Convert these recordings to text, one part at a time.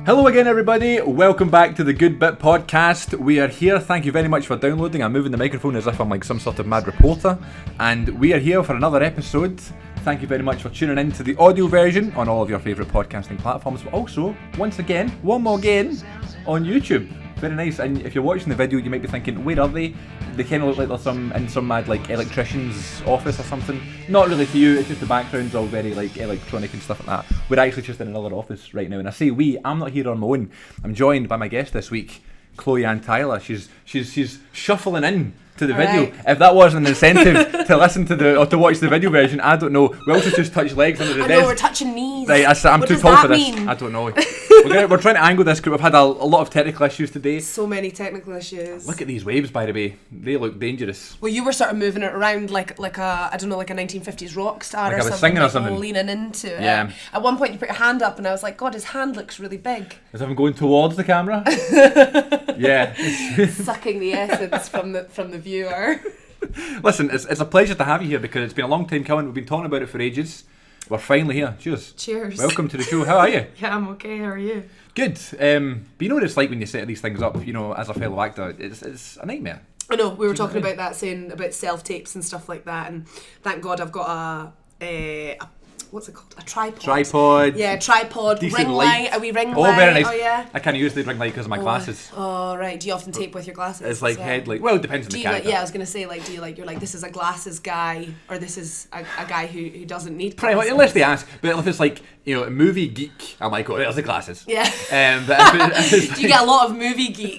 Hello again, everybody. Welcome back to the Good Bit Podcast. We are here. Thank you very much for downloading. I'm moving the microphone as if I'm like some sort of mad reporter. And we are here for another episode. Thank you very much for tuning in to the audio version on all of your favourite podcasting platforms. But also, once again, one more again, on YouTube. Very nice. And if you're watching the video, you might be thinking, where are they? They kind of look like they're in some mad like electrician's office or something. Not really to you, it's just the background's all very like electronic and stuff like that. We're actually just in another office right now, and I say we, I'm not here on my own. I'm joined by my guest this week, Chloe-Ann Tylor. She's shuffling in to the video. Right. If that wasn't an incentive to listen to or to watch the video version, I don't know. We also just touch legs under the desk. I know, we're touching knees. Right, I'm too tall for this. I don't know. We're trying to angle this group. We've had a lot of technical issues today. So many technical issues. Look at these waves, by the way. They look dangerous. Well, you were sort of moving it around like a 1950s rock star like or I was something. Singing or something. Leaning into it. Yeah. At one point you put your hand up and I was like, God, his hand looks really big. As if I'm going towards the camera? Yeah. Sucking the essence from the viewer. Listen, it's a pleasure to have you here because it's been a long time coming. We've been talking about it for ages. We're finally here. Cheers. Cheers. Welcome to the show. How are you? Yeah, I'm okay. How are you? Good. But you know what it's like when you set these things up, you know, as a fellow actor. It's a nightmare. I know. We were talking about that, saying about self-tapes and stuff like that. And thank God I've got a what's it called? A tripod. Yeah, tripod. Decent ring light. Are we ring light? light? Oh, very nice. Oh, yeah. I can't use the ring light because of my glasses. Oh, right. Do you often tape with your glasses? It's like headlight. Well, it depends on the character. Yeah, I was going to say, do you you're like, this is a glasses guy, or this is a guy who doesn't need pretty glasses? much, unless they ask. But if it's like, you know, a movie geek, I'm like, oh, there's the glasses. Yeah. But if do you get a lot of movie geek?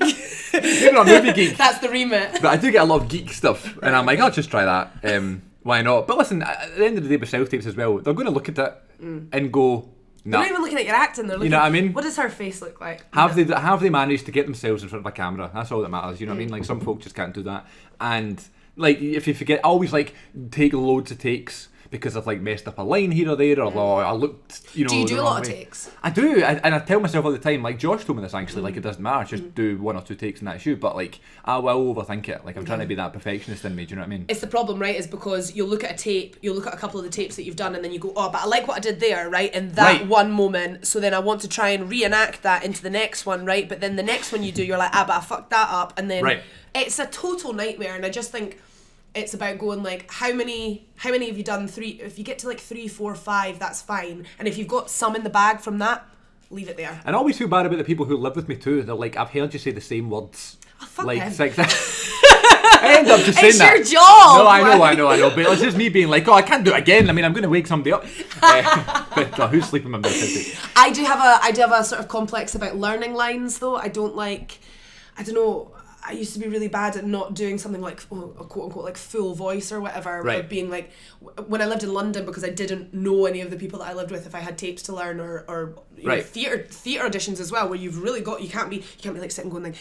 Maybe not movie geek. That's the remit. But I do get a lot of geek stuff, and I'm like, I'll just try that. Why not? But listen, at the end of the day with self-tapes as well, they're going to look at it and go, nah. They're not even looking at your acting, they're looking, you know what I mean? What does her face look like? Have they managed to get themselves in front of a camera? That's all that matters, you know what I mean? Like, some folk just can't do that. And, like, if you forget, I always, like, take loads of takes because I've like messed up a line here or there, or I looked, you know. Do you do a lot of way. takes? I do, and I tell myself all the time, like Josh told me this actually, like it doesn't matter, just do 1 or 2 takes and that's you, but like I will overthink it, like I'm trying to be that perfectionist in me, do you know what I mean? It's the problem, right, is because you'll look at a tape, you'll look at a couple of the tapes that you've done and then you go, oh, but I like what I did there, right, in that one moment, so then I want to try and reenact that into the next one, right, but then the next one you do, you're like, but I fucked that up, and then it's a total nightmare, and I just think it's about going like, how many have you done? 3? If you get to like 3, 4, 5, that's fine. And if you've got some in the bag from that, leave it there. And I always feel bad about the people who live with me too. They're like, I've heard you say the same words. Oh, fuck like him. I end up just saying that. It's your job. No, I know. But it's just me being like, oh, I can't do it again. I mean, I'm going to wake somebody up. But who's sleeping with me? I do have a sort of complex about learning lines though. I don't know. I used to be really bad at not doing something like a quote unquote like full voice or whatever, or being like, when I lived in London, because I didn't know any of the people that I lived with, if I had tapes to learn or you know, theatre auditions as well, where you've really got you can't be like sitting going like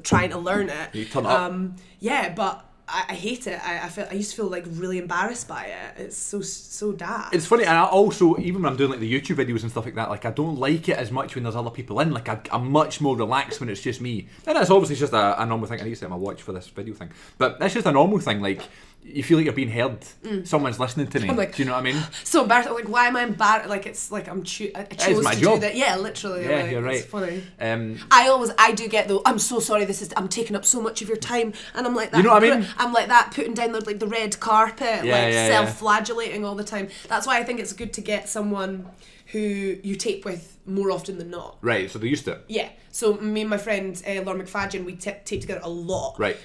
trying to learn it. You turn up. Yeah, but I hate it. I used to feel like really embarrassed by it. It's so daft. It's funny, and I also, even when I'm doing like the YouTube videos and stuff like that, like I don't like it as much when there's other people in. Like I'm much more relaxed when it's just me. And that's obviously just a normal thing. I need to set my watch for this video thing, but that's just a normal thing. Like you feel like you're being heard. Someone's listening to me. I'm like, do you know what I mean? So embarrassed. Like, why am I embarrassed? Like, it's like I chose my to job. do that. Yeah, literally. Yeah, like, you're right. It's funny. I do get though. I'm so sorry. I'm taking up so much of your time, and I'm like that. You know what I mean? I'm like that, putting down the red carpet, self-flagellating all the time. That's why I think it's good to get someone who you tape with more often than not. Right, so they're used to it. Yeah. So me and my friend Laura McFadgen, we tape together a lot. Right.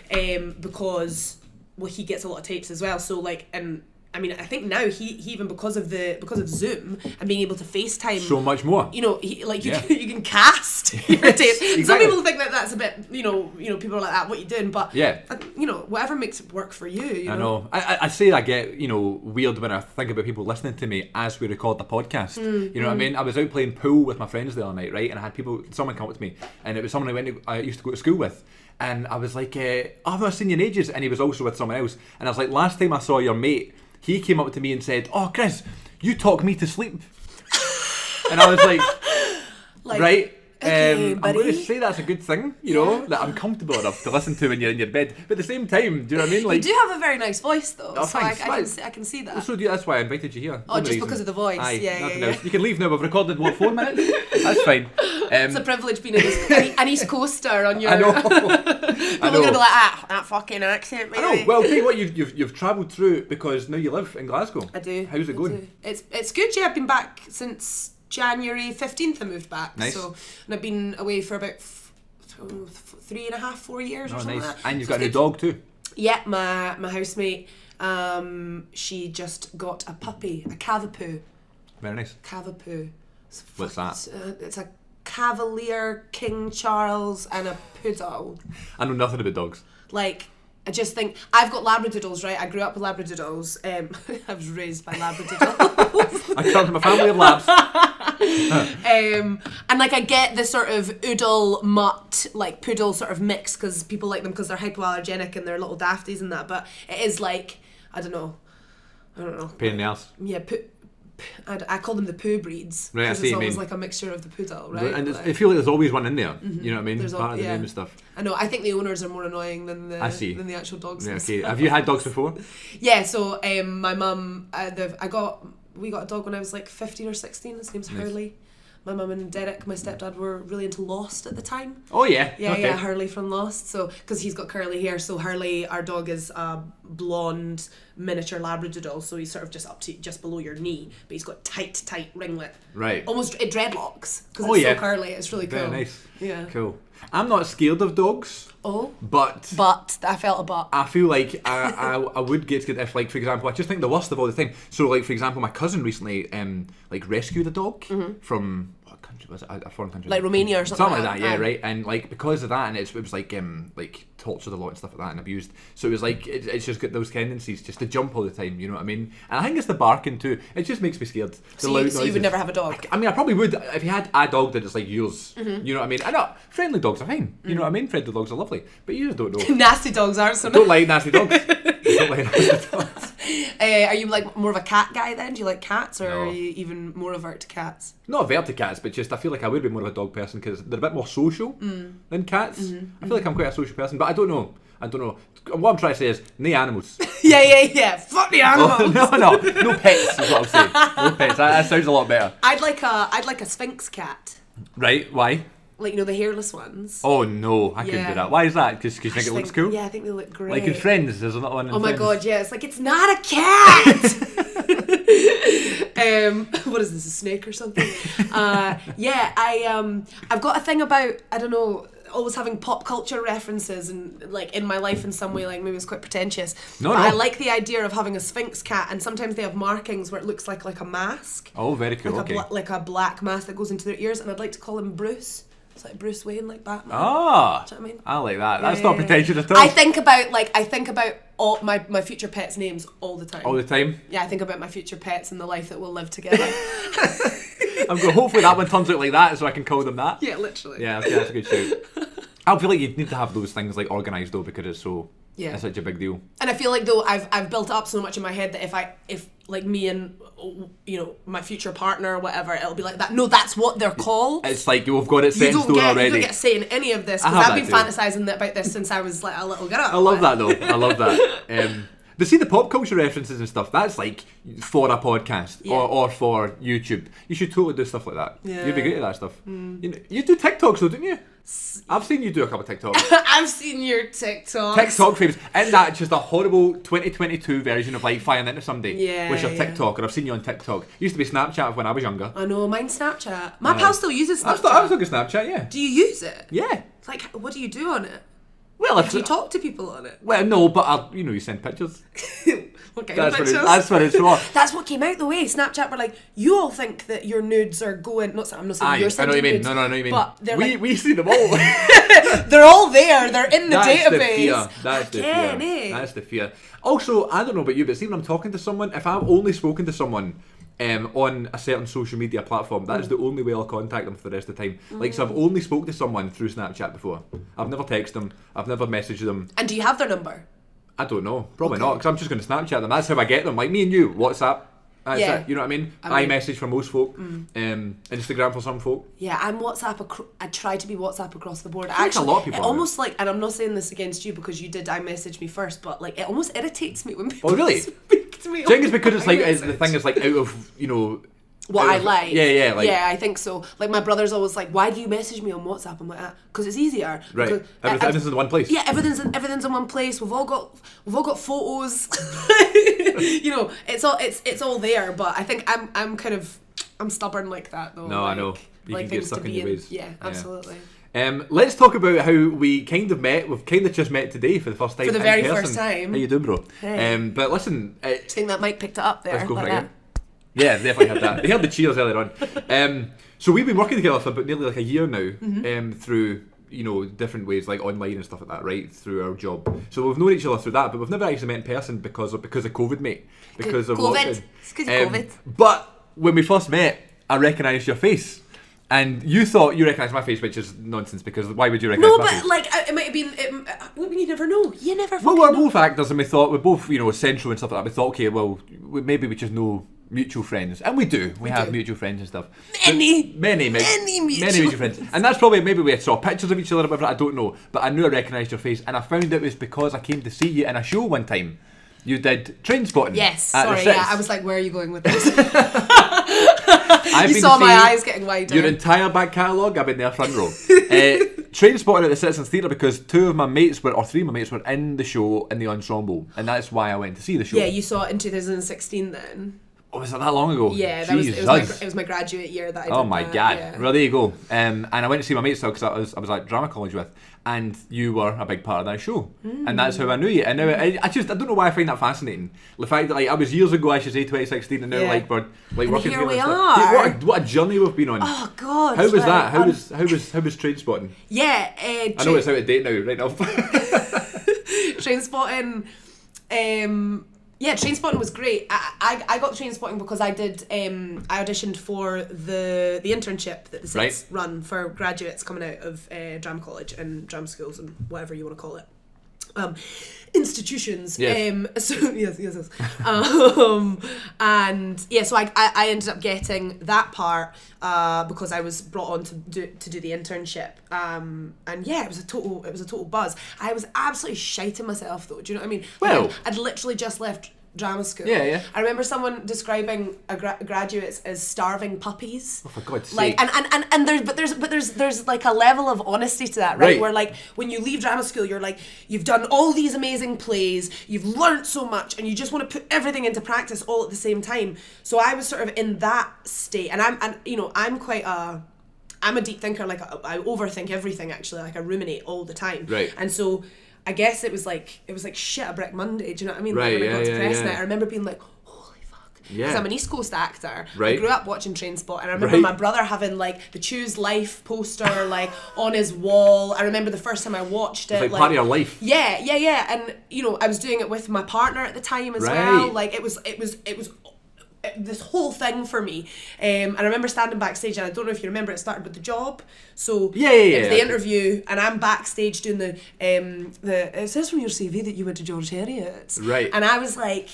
Because he gets a lot of tapes as well. So like, and I mean, I think now he even because of Zoom and being able to FaceTime so much more. You know, you can cast your tapes. Exactly. Some people think that that's a bit, you know, people are like that. What you doing? But whatever makes it work for you. You know? I say I get weird when I think about people listening to me as we record the podcast. You know what I mean? I was out playing pool with my friends the other night, right? And I had someone come up to me, and it was someone I used to go to school with. And I was like, I've not seen you in ages. And he was also with someone else. And I was like, last time I saw your mate, he came up to me and said, oh, Chris, you talk me to sleep. And I was like right? I'm going to say that's a good thing, you know, that I'm comfortable enough to listen to when you're in your bed. But at the same time, do you know what I mean? Like, you do have a very nice voice, though. Oh, so thanks. I can see that. Well, so that's why I invited you here. Oh, just because of the voice. Aye, yeah. You can leave now. We've recorded, 4 minutes? That's fine. It's a privilege being an East Coaster on your... I know. People are going to be like, that fucking accent, maybe. I know. Well, I'll tell you what, you've travelled through because now you live in Glasgow. I do. How's it going? It's good, yeah. I've been back since January 15th I moved back. Nice. So, and I've been away for about 3.5, 4 years or something nice. like that. And you've got a new dog too. Yeah, my housemate, she just got a puppy, a Cavapoo. Very nice. Cavapoo. What's that? It's a Cavalier, King Charles, and a poodle. I know nothing about dogs. Like, I just think I've got Labradoodles, right? I grew up with Labradoodles. I was raised by Labradoodles. I come from a family of labs. And like I get the sort of oodle mutt like poodle sort of mix because people like them because they're hypoallergenic and they're little dafties and that. But it is like I don't know. Pain in the ass. Yeah. I call them the poo breeds. Right, I see. It's always like a mixture of the poodle, right? And like, I feel like there's always one in there. Mm-hmm. You know what I mean? There's part of the name and stuff. I know. I think the owners are more annoying than the than the actual dogs. Yeah, okay. Have you had dogs before? Yeah. So my mum, we got a dog when I was like 15 or 16. His name's Hurley. My mum and Derek, my stepdad, were really into Lost at the time. Oh yeah. Yeah, okay. yeah, Hurley from Lost. So, because he's got curly hair, so Hurley, our dog, is a blonde miniature Labradoodle. So he's sort of just below your knee, but he's got tight ringlet. Right. Almost dreadlocks because it's so curly. It's really cool. Very nice. Yeah. Cool. I'm not scared of dogs. Oh. But I felt a but. I feel like I would get scared if, like, for example, I just think the worst of all the time. So, like, for example, my cousin recently like rescued a dog from what country was it? A foreign country. Like Romania or something. Something like that, yeah, right. And like because of that, and it was like tortured a lot and stuff like that, and abused. So it was like it's just got those tendencies just to jump all the time. You know what I mean? And I think it's the barking too. It just makes me scared. So you would never have a dog? I mean, I probably would if you had a dog that is like yours. You know what I mean? I know friendly dogs are fine. You know what I mean? Friendly dogs are lovely, but you just don't know. Nasty dogs aren't so. Don't like nasty dogs. Don't like nasty dogs. Are you like more of a cat guy then? Do you like cats, or No. are you even more avert to cats? Not avert to cats, but just I feel like I would be more of a dog person because they're a bit more social than cats. I feel like I'm quite a social person, but I don't know. What I'm trying to say is, no animals. yeah. Fuck the animals. No pets is what I'm saying. No pets. That sounds a lot better. I'd like a Sphinx cat. Right? Why? Like, you know, the hairless ones. Oh no, I couldn't do that. Why is that? Because you think it looks cool? Yeah, I think they look great. Like in Friends, there's another one in Oh my Friends. god, yeah. It's like, it's not a cat! What is this, a snake or something? I've got a thing about, I don't know, always having pop culture references and like in my life in some way, like maybe it's quite pretentious. No. I like the idea of having a Sphinx cat, and sometimes they have markings where it looks like a mask. Oh, very cool. Like a black mask that goes into their ears, and I'd like to call him Bruce. It's like Bruce Wayne, like Batman. Ah, do you know what I mean? I like that. That's not pretentious at all. I think about all my future pets' names all the time. All the time? Yeah, I think about my future pets and the life that we'll live together. I'm going. Hopefully that one turns out like that, so I can call them that. Yeah, literally. Yeah, okay, that's a good shout. I feel like you need to have those things like organised though, because it's such a big deal. And I feel like though I've built up so much in my head that if like me and my future partner or whatever, it'll be like that. No, that's what they're called. It's like we've got it set in stone already. You don't get say in any of this because I've been fantasising about this since I was like a little girl. I love that though. I love that. They see the pop culture references and stuff. That's like for a podcast or for YouTube. You should totally do stuff like that. Yeah. You'd be great at that stuff. You do TikToks though, didn't you? I've seen you do a couple of TikToks. I've seen your TikToks. TikTok famous. Isn't that just a horrible 2022 version of like firing into somebody? Yeah. With your TikTok, and I've seen you on TikTok. It used to be Snapchat when I was younger. I know, mine's Snapchat. My pal still uses Snapchat. I was looking at Snapchat, yeah. Do you use it? Yeah. Like, what do you do on it? Well, do you talk to people on it? Well, no, but you send pictures. What kind of pictures? That's what it's for. That's what came out the way. Snapchat were like, you all think that your nudes are going. I'm not saying you're sending nudes. I know what you mean. But they're we see them all. They're all there. They're in the database. That's the fear. That's the fear. Also, I don't know about you, but see when I'm talking to someone, if I've only spoken to someone on a certain social media platform, that is the only way I'll contact them for the rest of the time. Like, so I've only spoke to someone through Snapchat before. I've never texted them. I've never messaged them. And do you have their number? I don't know. Probably not, because I'm just going to Snapchat them. That's how I get them. Like me and you, WhatsApp. That's it. You know what I mean? iMessage for most folk, Instagram for some folk. Yeah, I'm WhatsApp. I try to be WhatsApp across the board. Actually, a lot of people. Almost like, and I'm not saying this against you because you did iMessage me first, but like it almost irritates me when people speak to me. Do you think it's because it's like the thing is like out of what I like. Yeah, yeah, I think so. Like my brother's always like, why do you message me on WhatsApp? I'm like, because it's easier. Right. Because, everything's in one place. Yeah, everything's in one place. We've all got photos. It's all there. But I think I'm stubborn like that though. No, like, I know. You can get stuck in your ways. Yeah, absolutely. Let's talk about how we kind of met. We've kind of just met today for the first time. For the very first time. How you doing, bro? Hey. But listen, I think that mic picked it up there. Let's go like for it again. Yeah, definitely had that. They heard the cheers earlier on. So we've been working together for about nearly like a year now, through different ways like online and stuff like that, right? Through our job. So we've known each other through that, but we've never actually met in person because of COVID, mate. Because of COVID. lockdown. It's because of COVID. But when we first met, I recognised your face. And you thought you recognised my face, which is nonsense, because why would you recognise my face? No, but like, it might have been, you never know. You never Well, we're both actors, and we thought, we're both, central and stuff like that. We thought, okay, well, maybe we just know mutual friends. And we do. We have mutual friends and stuff. Many mutual friends. And that's probably, maybe we saw pictures of each other or whatever, I don't know. But I knew I recognised your face, and I found it was because I came to see you in a show one time. You did Trainspotting. Yes, sorry, yeah. I was like, where are you going with this? You saw my eyes getting wider. Your entire back catalogue, I've been there front row. Trainspotting at the Citizens Theatre because three of my mates were in the show in the ensemble, and that's why I went to see the show. Yeah, you saw it in 2016 then. Oh, was it that long ago? Yeah, it was my graduate year that I did. Oh my god! Yeah. Well, there you go. And I went to see my mates because I was at drama college with, and you were a big part of that show, and that's how I knew you. And now I don't know why I find that fascinating. The fact that like I was years ago, I should say 2016, and now like we're like working together. Here we are. What a journey we've been on. Oh god! How was that? How was Trainspotting? Yeah, I know it's out of date now, right now. Trainspotting. Yeah, Trainspotting was great. I got Trainspotting because I did. I auditioned for the internship that the Cits run for graduates coming out of drama college and drama schools and whatever you want to call it. Institutions. Yes. So yes. And yeah, so I ended up getting that part because I was brought on to do the internship. And yeah, it was a total buzz. I was absolutely shiting myself though. Do you know what I mean? Well, like, I'd literally just left drama school. Yeah. I remember someone describing graduates as starving puppies. Oh, for God's sake! Like, and there's like a level of honesty to that, right? Where like when you leave drama school, you're like, you've done all these amazing plays, you've learnt so much, and you just want to put everything into practice all at the same time. So I was sort of in that state, and I'm quite I'm a deep thinker. Like I overthink everything actually. Like I ruminate all the time. Right. And so I guess it was like shit a brick Monday. Do you know what I mean? Right, like when I got to press yeah. night, I remember being like, holy fuck. Yeah. Because I'm an East Coast actor. Right. I grew up watching Trainspotting, and I remember my brother having like the Choose Life poster like on his wall. I remember the first time I watched it. It's like part of your life. Yeah. And I was doing it with my partner at the time as well. Like it was this whole thing for me, and I remember standing backstage, and I don't know if you remember, it started with the job. So it was the interview, and I'm backstage doing the it says from your CV that you went to George Heriot's, right? And I was like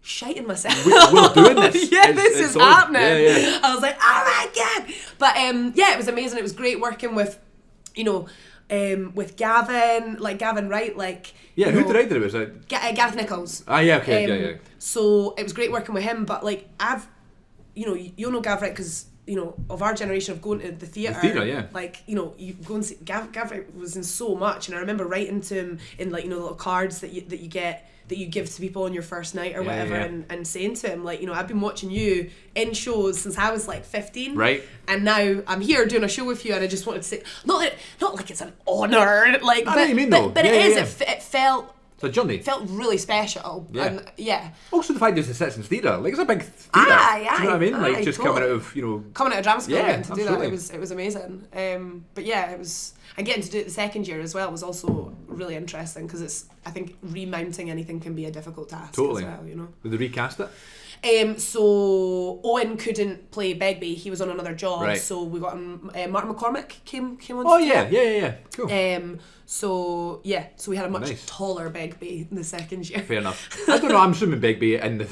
shiting myself. We're doing this. This is happening. Yeah. I was like, oh my god! But it was amazing. It was great working with with Gavin Wright, like who directed it? Was it Gareth Nichols? Okay. So it was great working with him, but like you'll know Gav Wright because of our generation of going to the theatre. Yeah. Like you go and see Gav Wright was in so much, and I remember writing to him in like little cards that you get that you give to people on your first night or whatever, and saying to him like, I've been watching you in shows since I was like 15, right? And now I'm here doing a show with you, and I just wanted to say, not like it's an honour, like, I know what you mean, though. But it is. It felt. It's a journey. It felt really special. And, also the fact that it's the Citizens Theatre, like it's a big theatre. Do you know what I mean? Like just coming out of coming out of drama school, getting to absolutely. do that, it was amazing. But yeah, it was. And getting to do it the second year as well was also really interesting because I think remounting anything can be a difficult task. Totally. As well, Did they recast it? So Owen couldn't play Begbie. He was on another job. Right. So we got Martin McCormick came on. Oh yeah. Cool. So we had a much taller Begbie in the second year. Fair enough. I don't know. I'm assuming Begbie in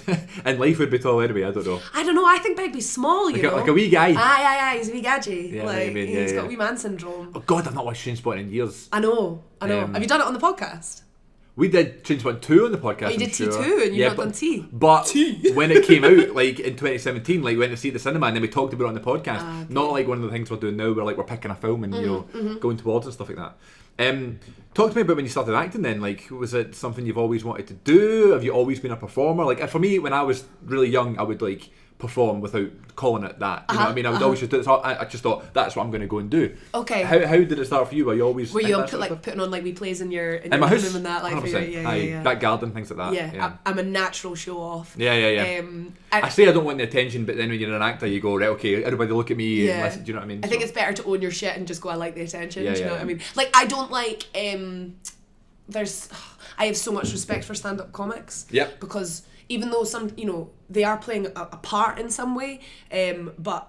life would be tall anyway. I don't know. I don't know. I think Begbie's small. You know, like a wee guy. Aye. He's a wee gadgy. Yeah, like maybe, he's got wee man syndrome. Oh God, I've not watched Trainspotting in years. I know. Have you done it on the podcast? We did Trainspotting 2 on the podcast. Oh, you did T2 and you've not done T. But when it came out, like in 2017, like we went to see it at the cinema and then we talked about it on the podcast. Okay. Not like one of the things we're doing now where like we're picking a film and going towards and stuff like that. Talk to me about when you started acting then. Like, was it something you've always wanted to do? Have you always been a performer? Like, for me, when I was really young, I would like perform without calling it that. You know what I mean? I would always just do it. So I just thought that's what I'm going to go and do. Okay. How did it start for you? Were you always putting on like wee plays in your my house room and that, like, yeah. Back garden, things like that. Yeah. I'm a natural show off. Yeah. I say I don't want the attention, but then when you're an actor, you go, right, okay, everybody look at me and listen. Do you know what I mean? I think it's better to own your shit and just go, I like the attention. Yeah, do you know what I mean? Like, I don't like I have so much respect for stand-up comics. Yep. Because even though some, they are playing a part in some way, but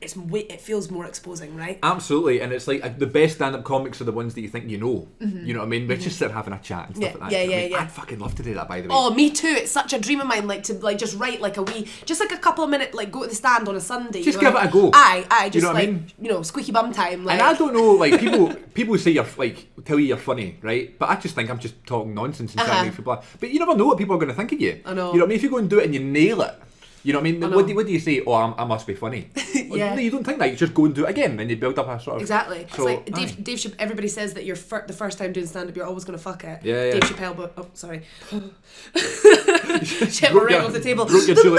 it feels more exposing, right? Absolutely, and it's like the best stand-up comics are the ones that you think you know. Mm-hmm. You know what I mean? We're just sort of having a chat and stuff like that. Yeah. I'd fucking love to do that, by the way. Oh, me too. It's such a dream of mine, like to like just write like just like a couple of minutes, like go to the stand on a Sunday. Just give it a go. Aye, just you know like I mean? Squeaky bum time. Like. And I don't know, like people say you're like tell you you're funny, right? But I just think I'm just talking nonsense and trying to make people laugh. But you never know what people are going to think of you. I know. You know what I mean? If you go and do it and you nail it. You know what I mean? What do you say? Oh, I must be funny. Yeah. No, you don't think that. You just go and do it again, and you build up a sort of... Exactly. So, it's like Dave everybody says that you're the first time doing stand-up, you're always going to fuck it. Yeah. Dave Chappelle, but... Oh, sorry. Shit, we're right off the table. The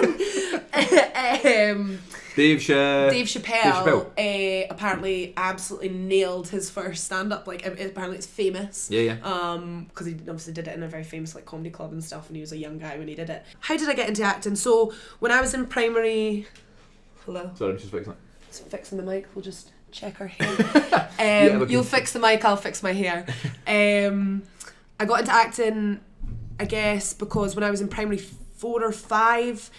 microphone! Dave Chappelle apparently absolutely nailed his first stand-up. Like, apparently it's famous. Yeah. Because he obviously did it in a very famous like comedy club and stuff, and he was a young guy when he did it. How did I get into acting? So when I was in primary... Hello? Sorry, I'm just fixing it. Just fixing the mic. We'll just check our hair. You'll fix the mic, I'll fix my hair. I got into acting, I guess, because when I was in primary 4 or 5,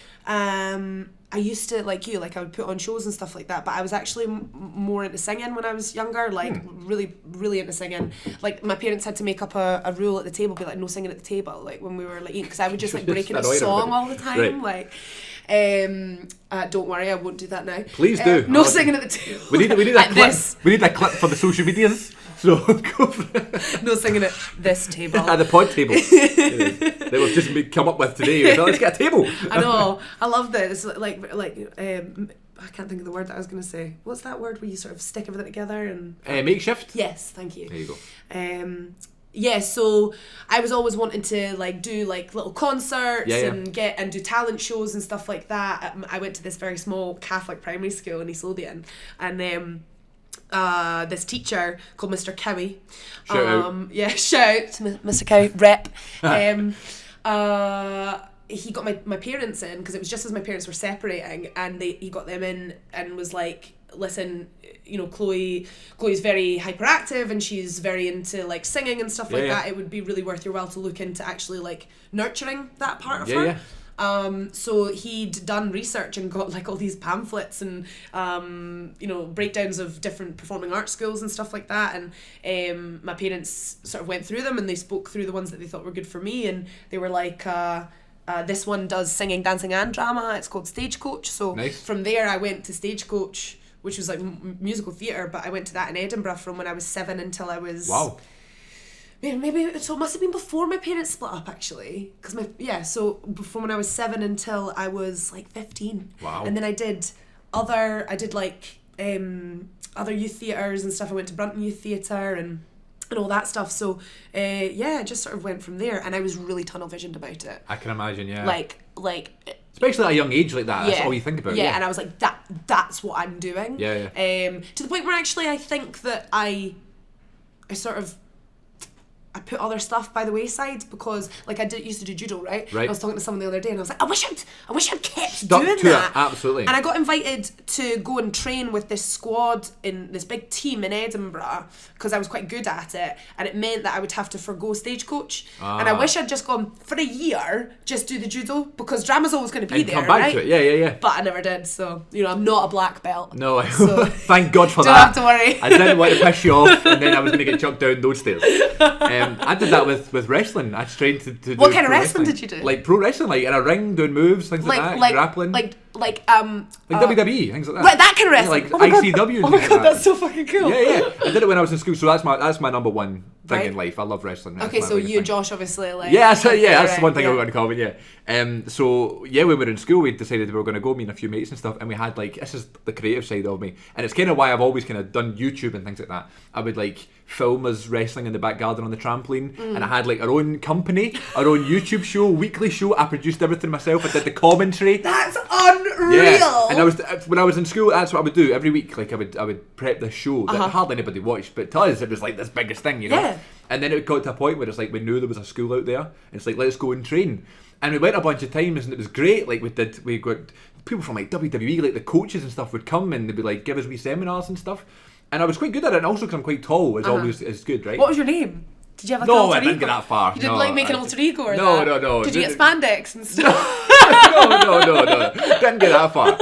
I used to, like you, like I would put on shows and stuff like that, but I was actually more into singing when I was younger, like really, really into singing. Like my parents had to make up a rule at the table, be like, no singing at the table, like when we were like eating, because I would just like break in a song all the time, right. Don't worry, I won't do that now. Please do. No singing at the table. We need a clip. We need a clip for the social medias. So go for it. No singing at this table. At the pod table. That we've just come up with today. Let's get a table. I know. I love this. Like I can't think of the word that I was going to say. What's that word where you sort of stick everything together and... makeshift? Yes, thank you. There you go. Yeah, so I was always wanting to like do like little concerts and do talent shows and stuff like that. I went to this very small Catholic primary school in East Lothian, and this teacher called Mr. Cowie. Shout out. Yeah, shout out to Mr. Cowie, rep. He got my parents in, because it was just as my parents were separating, and he got them in and was like, listen, Chloe's very hyperactive and she's very into like singing and stuff like that. It would be really worth your while to look into actually like nurturing that part of her. So he'd done research and got like all these pamphlets and breakdowns of different performing arts schools and stuff like that, and my parents sort of went through them and they spoke through the ones that they thought were good for me, and they were like, this one does singing, dancing and drama, it's called Stagecoach. So from there I went to Stagecoach, which was like musical theatre, but I went to that in Edinburgh from when I was 7 until I was... Wow. Maybe, so it must have been before my parents split up, actually. So from when I was 7 until I was like 15. Wow. And then I did other youth theatres and stuff. I went to Brunton Youth Theatre and all that stuff. So it just sort of went from there, and I was really tunnel visioned about it. I can imagine, yeah. Like especially at a young age like that, that's all you think about. Yeah, and I was like, that's what I'm doing. Yeah. To the point where actually I think that I sort of I put other stuff by the wayside because, like, used to do judo, right? Right. I was talking to someone the other day, and I was like, I wish I'd kept Stuck doing to that. it, absolutely. And I got invited to go and train with this squad in this big team in Edinburgh because I was quite good at it, and it meant that I would have to forgo stagecoach. And I wish I'd just gone for a year, just do the judo, because drama's always going to be and there, come back right? to it, yeah. But I never did, so I'm not a black belt. No, so thank God for don't that. have to worry. I didn't want to piss you off, and then I was going to get chucked down those stairs. I did that with wrestling. I trained to do what kind of wrestling did you do? Like pro wrestling, like in a ring, doing moves, things like that, grappling. Like WWE, things like that. Right, that kind of wrestling. Like ICW. Oh my god, that's so fucking cool. Yeah. I did it when I was in school, so that's my number one thing in life. I love wrestling. Okay, so you and Josh obviously like. That's the one thing I've got in common. Yeah. So when we were in school, we decided we were going to go, me and a few mates and stuff, and we had like, this is the creative side of me, and it's kind of why I've always kind of done YouTube and things like that. I would like film us wrestling in the back garden on the trampoline, and I had like our own company, our own YouTube show, weekly show. I produced everything myself. I did the commentary. That's unreal. Yeah. And when I was in school, that's what I would do every week. Like I would prep this show that hardly anybody watched, but to us it was like this biggest thing, you know. Yeah. And then it got to a point where it's like we knew there was a school out there, and it's like, let's go and train. And we went a bunch of times, and it was great. Like we got people from like WWE, like the coaches and stuff would come, and they'd be like, give us wee seminars and stuff. And I was quite good at it, and also because I'm quite tall, it's always is good, right? What was your name? Did you have like an alter ego? No, I didn't get that far. You didn't like make an alter ego or no, that? No. Did you get spandex and stuff? No. Didn't get that far.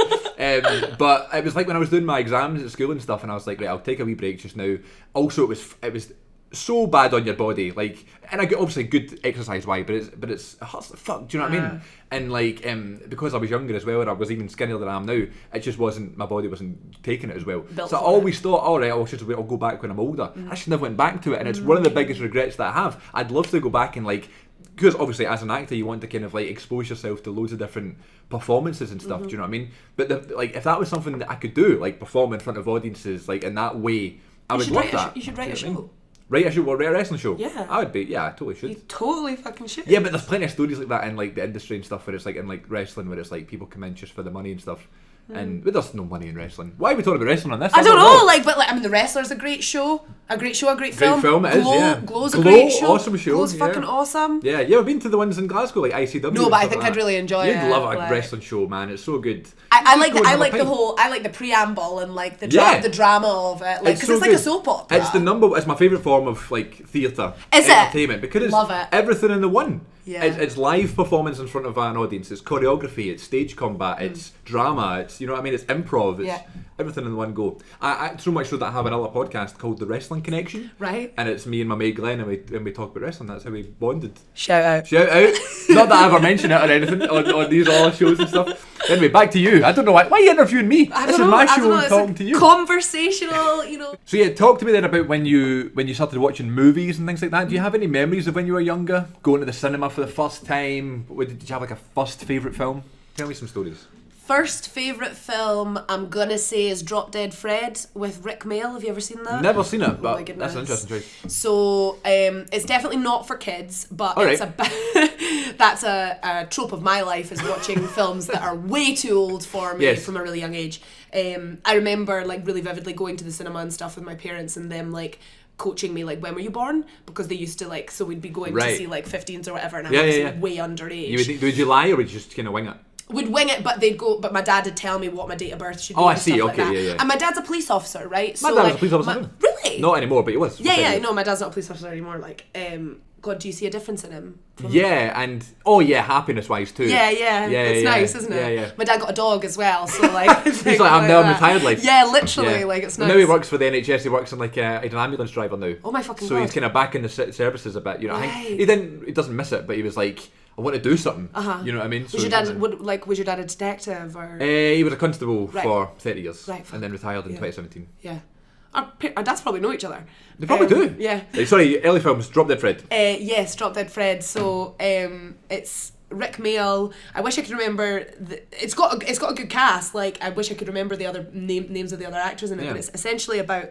But it was like when I was doing my exams at school and stuff, and I was like, right, I'll take a wee break just now. Also, it was so bad on your body, like, and I get obviously good exercise wise, but it hurts the fuck. Do you know what I mean? And like, because I was younger as well, and I was even skinnier than I am now, it just wasn't, my body wasn't taking it as well. Built so I always thought, all right, I'll go back when I'm older. I just never went back to it, and it's one of the biggest regrets that I have. I'd love to go back and like, because obviously as an actor you want to kind of like expose yourself to loads of different performances and stuff. Do you know what I mean? But like, if that was something that I could do, like perform in front of audiences, like in that way, I would love that. You should write a show. Write a wrestling show? Yeah. I would be, I totally should. You totally fucking should. Yeah, but there's plenty of stories like that in like the industry and stuff where it's like in like wrestling where it's like people come in just for the money and stuff. And there's no money in wrestling. Why are we talking about wrestling on this? I don't know, but I mean, The Wrestler's a great show, a great film. Great film, it is, yeah. Glow's a great show. Awesome show. Glow's fucking awesome. Yeah, you ever been to the ones in Glasgow, like ICW? No, but I think I'd really enjoy it. You'd love a wrestling show, man. It's so good. I like the preamble and like the drama of it, like, because it's like a soap opera. It's my favourite form of like theatre entertainment because it's everything in the one. Yeah. It's live performance in front of an audience. It's choreography. It's stage combat. It's drama. It's, you know what I mean. It's improv. It's everything in one go. I so much so that I have another podcast called The Wrestling Connection. Right. And it's me and my mate Glenn, and we talk about wrestling. That's how we bonded. Shout out. Not that I ever mention it or anything on these all shows and stuff. Anyway, back to you. I don't know why are you interviewing me? This is my show. I'm talking to you. Conversational, you know. So yeah, talk to me then about when you started watching movies and things like that. Do you have any memories of when you were younger, going to the cinema for the first time? Did you have like a first favourite film? Tell me some stories. First favourite film, I'm gonna say, is Drop Dead Fred with Rick Mayall. Have you ever seen that? Never seen it, but that's an interesting choice. So it's definitely not for kids, but that's a trope of my life, is watching films that are way too old for me from a really young age. I remember like really vividly going to the cinema and stuff with my parents, and them like coaching me like, when were you born? Because they used to like, so we'd be going to see like 15s or whatever, and I was way underage. Would you lie, or would you just kind of wing it? Would wing it, but my dad would tell me what my date of birth should be. Oh, I see. Okay, like yeah. And my dad's a police officer, right? My dad was a police officer. Really? Not anymore, but he was. Yeah. No, my dad's not a police officer anymore. Like, God, do you see a difference in him? And happiness-wise too. Yeah. It's nice, isn't it? Yeah. My dad got a dog as well, so like. He's like, I'm now retired life. Yeah, literally, like it's nice. Now he works for the NHS. He works in like he's an ambulance driver now. Oh my fucking God. So he's kind of back in the services a bit. You know, I think he doesn't miss it, but he was like, I want to do something. You know what I mean? Was your dad a detective or? He was a constable for 30 years, and then retired in 2017. Yeah. Our dads probably know each other. They probably do. Yeah. Sorry, early films, Drop Dead Fred. Yes, Drop Dead Fred. So it's Rick Mayall. I wish I could remember. It's got a good cast. Like, I wish I could remember the other names of the other actors in it. But it's essentially about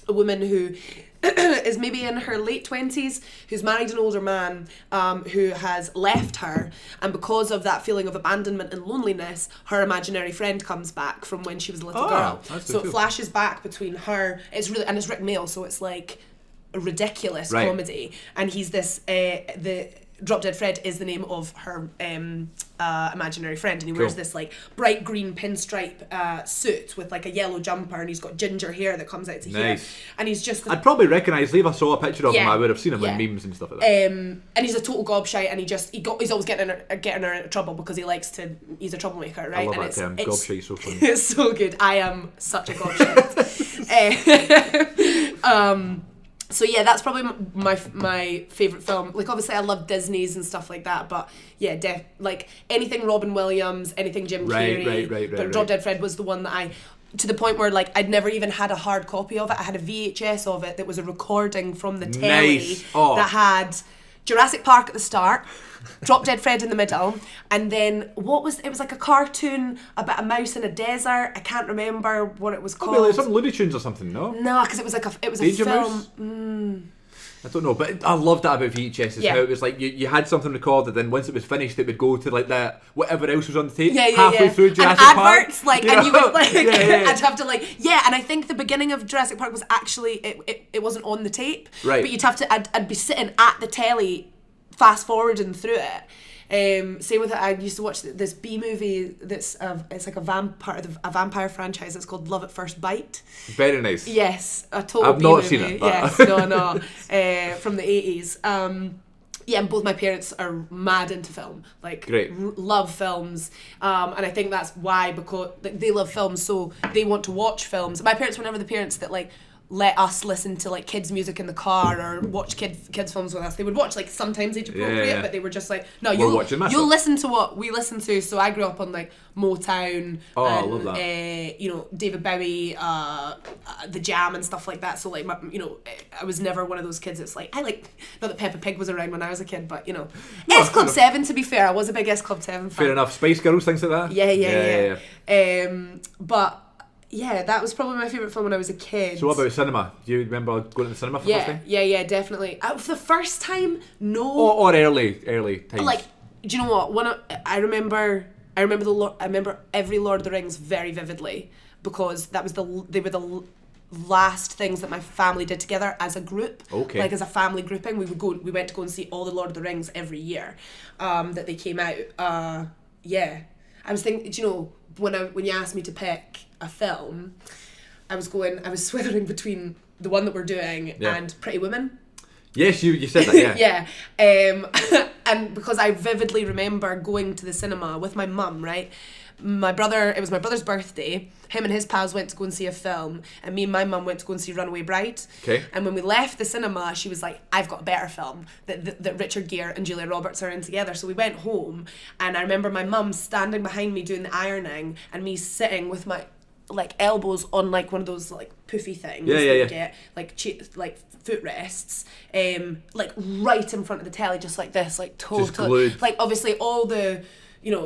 a woman who is maybe in her late 20s, who's married an older man who has left her, and because of that feeling of abandonment and loneliness, her imaginary friend comes back from when she was a little girl. So it flashes back between her. It's Rick Mayall, so it's like ridiculous comedy, and he's this the Drop Dead Fred is the name of her imaginary friend, and he wears this like bright green pinstripe suit with like a yellow jumper, and he's got ginger hair that comes out to here, and he's just I'd probably recognise if I saw a picture of him. I would have seen him in memes and stuff like that. And he's a total gobshite, and he's always getting her into trouble because he's a troublemaker, right? I love that term, gobshite, so funny. It's so good. I am such a gobshite. So yeah, that's probably my favourite film. Like obviously I love Disney's and stuff like that, but yeah, like anything Robin Williams, anything Jim Carrey. But Drop Dead Fred was the one that to the point where like I'd never even had a hard copy of it. I had a VHS of it that was a recording from the telly that had Jurassic Park at the start, Drop Dead Fred in the middle, and then it was like a cartoon about a mouse in a desert. I can't remember what it was called. Like some Looney Tunes or something, no? No, because it was Danger a film. Mouse? I don't know, but I loved that about VHS how it was like you had something recorded, and once it was finished it would go to like that whatever else was on the tape halfway through Jurassic and Park. Adverts, like, and you would like I'd have to like and I think the beginning of Jurassic Park was actually it wasn't on the tape. Right. But you'd have to I'd be sitting at the telly fast forwarding through it. Same with it. I used to watch this B movie that's it's like a vampire franchise. It's called Love at First Bite. Very nice. Yes, a total I've B not movie. seen it. Yes, no. From the 80s. And both my parents are mad into film. Like, love films. And I think that's why, because they love films, so they want to watch films. My parents were never the parents that like let us listen to like kids music in the car or watch kids films with us. They would watch like sometimes age appropriate, but they were just like, no, you'll listen to what we listen to. So I grew up on like Motown, I love that. David Bowie, The Jam and stuff like that. So like I was never one of those kids that's like, I like, not that Peppa Pig was around when I was a kid, but S Club 7, to be fair, I was a big S Club 7 fan. Fair enough. Spice Girls, things like that. Yeah. But yeah, that was probably my favourite film when I was a kid. So what about cinema? Do you remember going to the cinema for the first time? Yeah, definitely. For the first time, no. Or early times. Like, do you know what? I remember every Lord of the Rings very vividly, because they were the last things that my family did together as a group. Okay. Like as a family grouping, we went to go and see all the Lord of the Rings every year that they came out. I was thinking, do you know, when you asked me to pick a film, I was swithering between the one that we're doing and Pretty Women. Yes, you said that, yeah. And because I vividly remember going to the cinema with my mum, right? It was my brother's birthday. Him and his pals went to go and see a film, and me and my mum went to go and see Runaway Bride. Okay. And when we left the cinema, she was like, I've got a better film that Richard Gere and Julia Roberts are in together. So we went home, and I remember my mum standing behind me doing the ironing, and me sitting with my like elbows on like one of those like poofy things that you get, like footrests, like right in front of the telly, just like this, like total, like obviously all the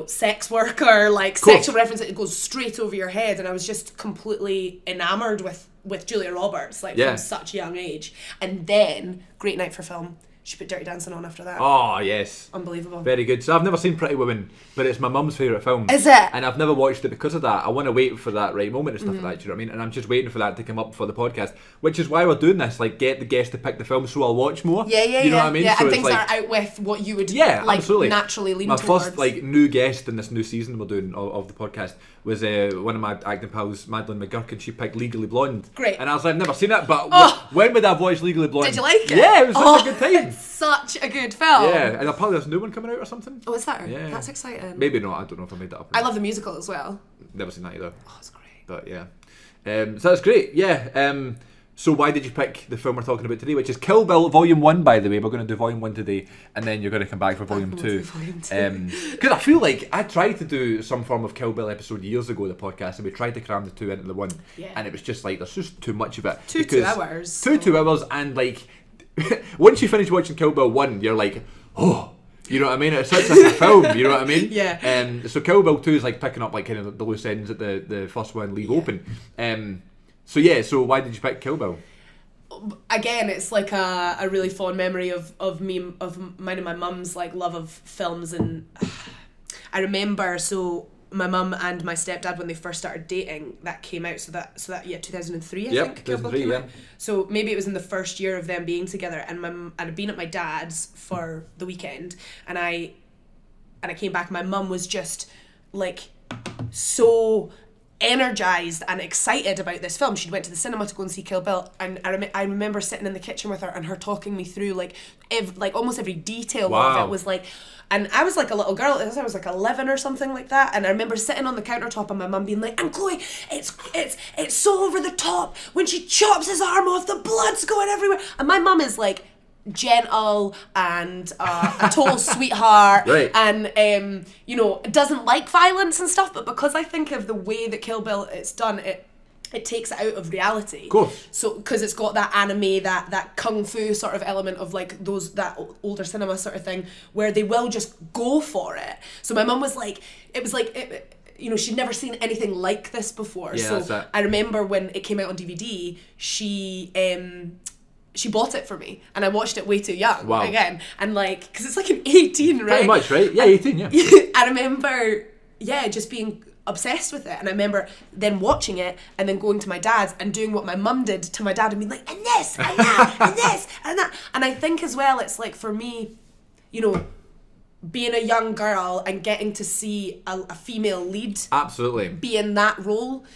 sex worker, like sexual reference, it goes straight over your head, and I was just completely enamoured with Julia Roberts, like from such a young age. And then great night for film. She put Dirty Dancing on after that. Oh, yes. Unbelievable. Very good. So I've never seen Pretty Woman, but it's my mum's favourite film. Is it? And I've never watched it because of that. I want to wait for that right moment and stuff like that, do you know what I mean? And I'm just waiting for that to come up for the podcast, which is why we're doing this, like get the guest to pick the film so I'll watch more. You know what I mean? Yeah, so and things are out with what you would absolutely. naturally lean my towards. My first new guest in this new season we're doing of the podcast was one of my acting pals, Madeline McGurk, and she picked Legally Blonde. Great. And I was like, I've never seen it, but when would I have watched Legally Blonde? Did you like it? Yeah, it was such a good time. It's such a good film. Yeah, and apparently there's a new one coming out or something. Oh, is there? Yeah. That's exciting. Maybe not, I don't know if I made that up. I love the musical as well. Never seen that either. Oh, it's great. But yeah. So that's great, yeah. So why did you pick the film we're talking about today, which is Kill Bill Volume 1, by the way. We're going to do Volume 1 today, and then you're going to come back for Volume 2. Because I feel like I tried to do some form of Kill Bill episode years ago, the podcast, and we tried to cram the two into the one. Yeah. And it was just like, there's just too much of it. 2 hours. 2 hours, and like, once you finish watching Kill Bill 1, you're like, oh... You know what I mean? It's such a film, you know what I mean? Yeah. So Kill Bill 2 is like picking up like kind of the loose ends that the first one leave open. So why did you pick Kill Bill? Again, it's like a really fond memory of mine and my mum's like love of films, and I remember my mum and my stepdad, when they first started dating, that came out. So that 2003, I think. Kill Bill came out. So maybe it was in the first year of them being together, and I'd been at my dad's for the weekend, and I came back. My mum was just like so energized and excited about this film. She'd went to the cinema to go and see Kill Bill, and I remember sitting in the kitchen with her and her talking me through like almost every detail of it. Was like, and I was like a little girl, I was like 11 or something like that, and I remember sitting on the countertop and my mum being like, "And Chloe, it's so over the top when she chops his arm off, the blood's going everywhere." And my mum is like gentle and a total sweetheart, right. And doesn't like violence and stuff, but because I think of the way that Kill Bill it's done, it takes it out of reality. Of course. So because it's got that anime, that kung fu sort of element of like that older cinema sort of thing, where they will just go for it. So my mum was like, she'd never seen anything like this before. Yeah, so that's it. I remember when it came out on DVD, she bought it for me, and I watched it way too young again, and like, because it's like an 18, right? Pretty much, right? Yeah, 18, yeah. I remember, just being obsessed with it, and I remember then watching it and then going to my dad's and doing what my mum did to my dad and being like, and this, and that, and this, and that. And I think as well, it's like for me, being a young girl and getting to see a female lead absolutely be in that role,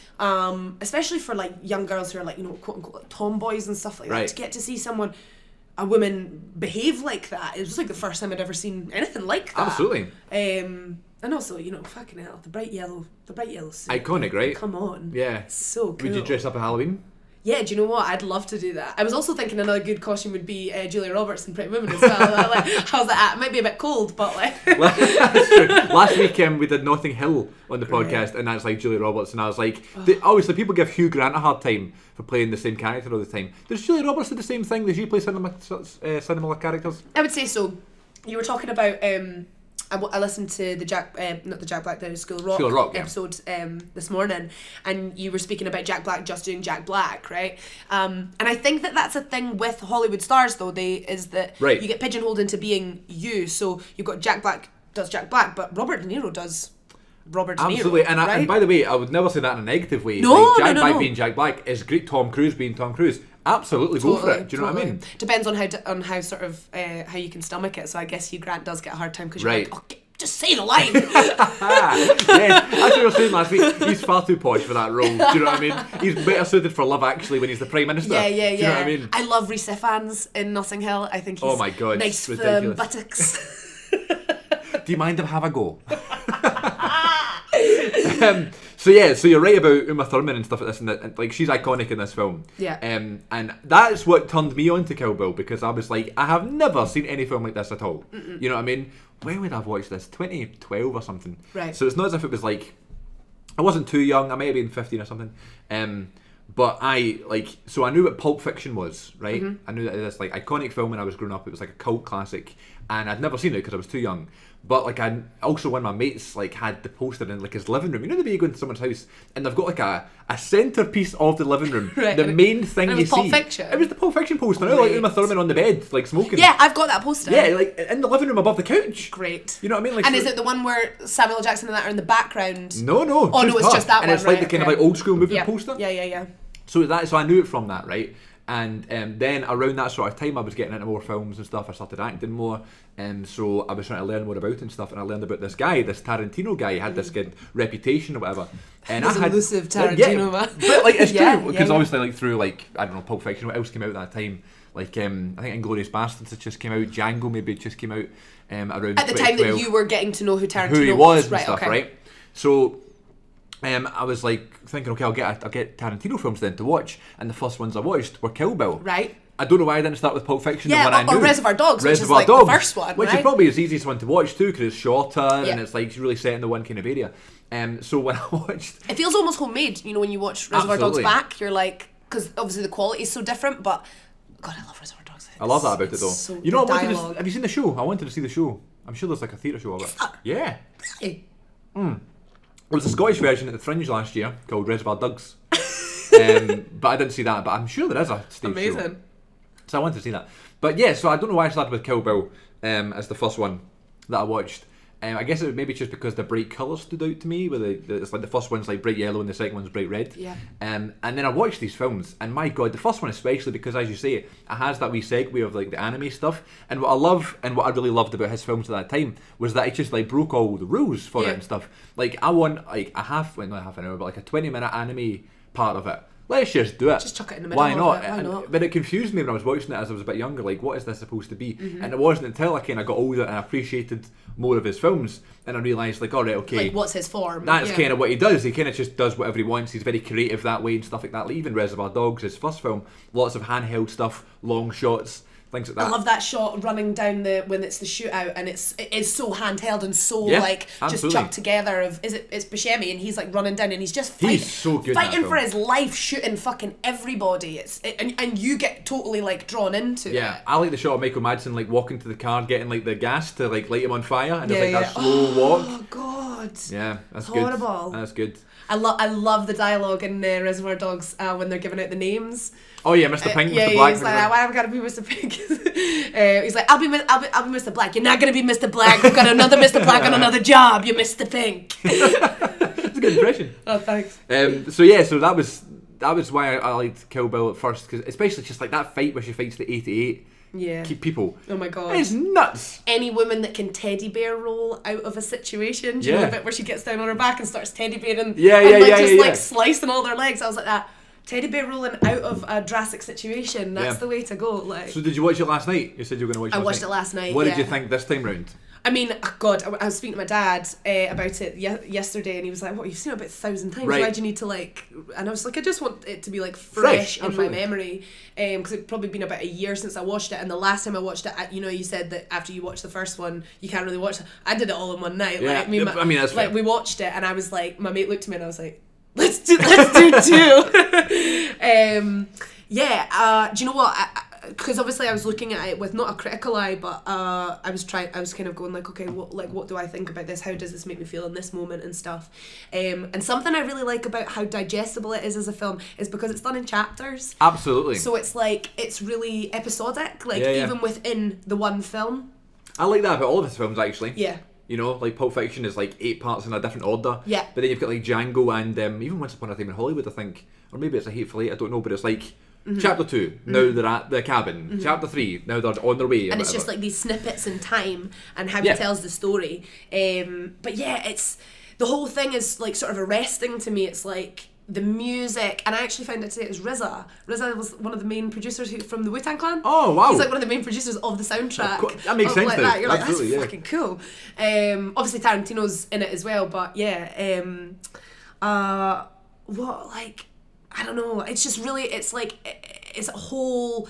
especially for like young girls who are like, quote unquote tomboys and stuff like that, to get to see a woman behave like that, it was like the first time I'd ever seen anything like that. Absolutely. And also, fucking hell, the bright yellow suit. Iconic, right? Come on. Yeah. So cool. Would you dress up at Halloween? Yeah, do you know what? I'd love to do that. I was also thinking another good costume would be Julia Roberts in Pretty Women as well. I was like, it might be a bit cold, but like... That's true. Last week we did Notting Hill on the podcast, and that's like Julia Roberts, and I was like, obviously people give Hugh Grant a hard time for playing the same character all the time. Does Julia Roberts do the same thing? Does she play similar characters? I would say so. You were talking about... I listened to the School of Rock episode this morning, and you were speaking about Jack Black just doing Jack Black, right? And I think that's a thing with Hollywood stars, though. You get pigeonholed into being you. So you've got Jack Black does Jack Black, but Robert De Niro does Robert De Niro. Absolutely, right? And by the way, I would never say that in a negative way. No, Jack Black being Jack Black is great. Tom Cruise being Tom Cruise. Absolutely, go for it. Do you know what I mean? Depends on how sort of how you can stomach it. So I guess Hugh Grant does get a hard time because you're like, just say the line. Yes, as we were saying last week, he's far too posh for that role. Do you know what I mean? He's better suited for Love Actually when he's the Prime Minister. Yeah. Do you know what I mean? I love Rhys Ifans in Notting Hill. I think he's my God, nice ridiculous. buttocks. Do you mind if I have a go? So you're right about Uma Thurman and stuff like this, and like she's iconic in this film. Yeah. And that's what turned me on to Kill Bill, because I was like, I have never seen any film like this at all. Mm-mm. You know what I mean? When would I have watched this? 2012 or something. Right. So it's not as if it was like, I wasn't too young. I might have been 15 or something. But I knew what Pulp Fiction was, right? Mm-hmm. I knew that this like iconic film when I was growing up. It was like a cult classic, and I'd never seen it because I was too young. But like I also, one of my mates like had the poster in like his living room. You know the way you go into someone's house and they've got like a centerpiece of the living room. Right. The main thing you see. Pulp Fiction. It was the Pulp Fiction poster. Right. Like Uma Thurman on the bed, like smoking. Yeah, I've got that poster. Yeah, like in the living room above the couch. Great. You know what I mean? Like, and is it the one where Samuel L. Jackson and that are in the background? No. Oh no, it's just that and one. And it's like the kind of like old school movie poster. Yeah. So I knew it from that, right? And then around that sort of time, I was getting into more films and stuff. I started acting more, so I was trying to learn more about it and stuff. And I learned about this guy, this Tarantino guy. He had this good reputation or whatever. And he's elusive Tarantino, man. But like it's true, because obviously like through like I don't know, Pulp Fiction, what else came out at that time? Like I think Inglourious Basterds had just came out. Django maybe just came out around at the time that you were getting to know who Tarantino who he was and right, stuff, okay. right? So. I was like thinking, okay, I'll get Tarantino films then to watch, and the first ones I watched were Kill Bill. Right. I don't know why I didn't start with Pulp Fiction. Yeah, I knew. Reservoir Dogs, which is like the first one, which is probably his easiest one to watch too, because it's shorter and it's like really set in the one kind of area. So when I watched, it feels almost homemade. You know, when you watch Reservoir Dogs back, you're like, because obviously the quality is so different, but God, I love Reservoir Dogs. I love that about it though. So you know, have you seen the show? I wanted to see the show. I'm sure there's like a theatre show of it. Yeah. Really? There was a Scottish version at the Fringe last year called Reservoir Dogs. But I didn't see that, but I'm sure there is a stage show. So I wanted to see that. But yeah, so I don't know why I started with Kill Bill as the first one that I watched. I guess it was maybe just because the bright colours stood out to me. It's like the first one's like bright yellow and the second one's bright red. Yeah. And then I watched these films, and my God, the first one especially, because as you say, it has that wee segue of like the anime stuff. And what I love and what I really loved about his films at that time was that it just like broke all the rules for it and stuff. Like I want like not half an hour, but like a 20-minute anime part of it. Let's just do it. Just chuck it in the middle. Why not? Why not? But it confused me when I was watching it as I was a bit younger. Like, what is this supposed to be? And it wasn't until I kind of got older and I appreciated more of his films, and I realised, like, all right, okay, like what's his form? That's kind of what he does. He kind of just does whatever he wants. He's very creative that way and stuff like that. Like, even Reservoir Dogs, his first film, lots of handheld stuff, long shots. Things like that. I love that shot running down when it's the shootout, and it's so handheld and so just chucked together. It's Buscemi, and he's like running down, and he's just fighting for his life, shooting fucking everybody. And you get totally like drawn into it. Yeah, I like the shot of Michael Madsen like walking to the car, getting like the gas to like light him on fire, and it's like that slow walk. Oh God. Yeah, that's horrible. Good. That's good. I love the dialogue in Reservoir Dogs when they're giving out the names. Oh yeah, Mr. Pink, Mr. Black. He's like, why have I got to be Mr. Pink? He's like, I'll be Mr. Black. You're not gonna be Mr. Black. We've got another Mr. Black on another job. You're Mr. Pink. That's a good impression. Oh, thanks. So that was why I liked Kill Bill at first, because especially just like that fight where she fights the 88. Yeah. Keep people. Oh my God. It's nuts. Any woman that can teddy bear roll out of a situation. Do you know the bit where she gets down on her back and starts teddy bearing like slicing all their legs? I was like that. Teddy bear rolling out of a drastic situation. That's the way to go. Like. So did you watch it last night? You said you were going to watch it last night. I watched it last night. What did you think this time round? I mean, God, I was speaking to my dad about it yesterday, and he was like, "What, you've seen it about 1,000 times? Right. Why do you need to like?" And I was like, "I just want it to be like fresh in my memory, because it'd probably been about a year since I watched it. And the last time I watched it, you said that after you watch the first one, you can't really watch it. I did it all in one night. Yeah, that's like we watched it, and I was like, my mate looked at me, and I was like, "Let's do two." Do you know what? Because obviously I was looking at it with not a critical eye, but I was kind of going like, okay, what do I think about this? How does this make me feel in this moment and stuff? And something I really like about how digestible it is as a film is because it's done in chapters. Absolutely. So it's like, it's really episodic, even within the one film. I like that about all of his films, actually. Yeah. You know, like Pulp Fiction is like 8 parts in a different order. Yeah. But then you've got like Django and even Once Upon a Time in Hollywood, I think. Or maybe it's A Hateful Eight, I don't know, but it's like Chapter 2, now they're at the cabin. Chapter 3, now they're on their way. And it's just like these snippets in time and how he tells the story. But yeah, it's the whole thing is like sort of arresting to me. It's like the music, and I actually found out today it was RZA. RZA was one of the main producers from the Wu-Tang Clan. Oh wow! He's like one of the main producers of the soundtrack. That makes sense. Like that. You're absolutely, like, that's fucking cool. Obviously Tarantino's in it as well, but yeah. What, like, I don't know. It's just really, it's like, it's a whole.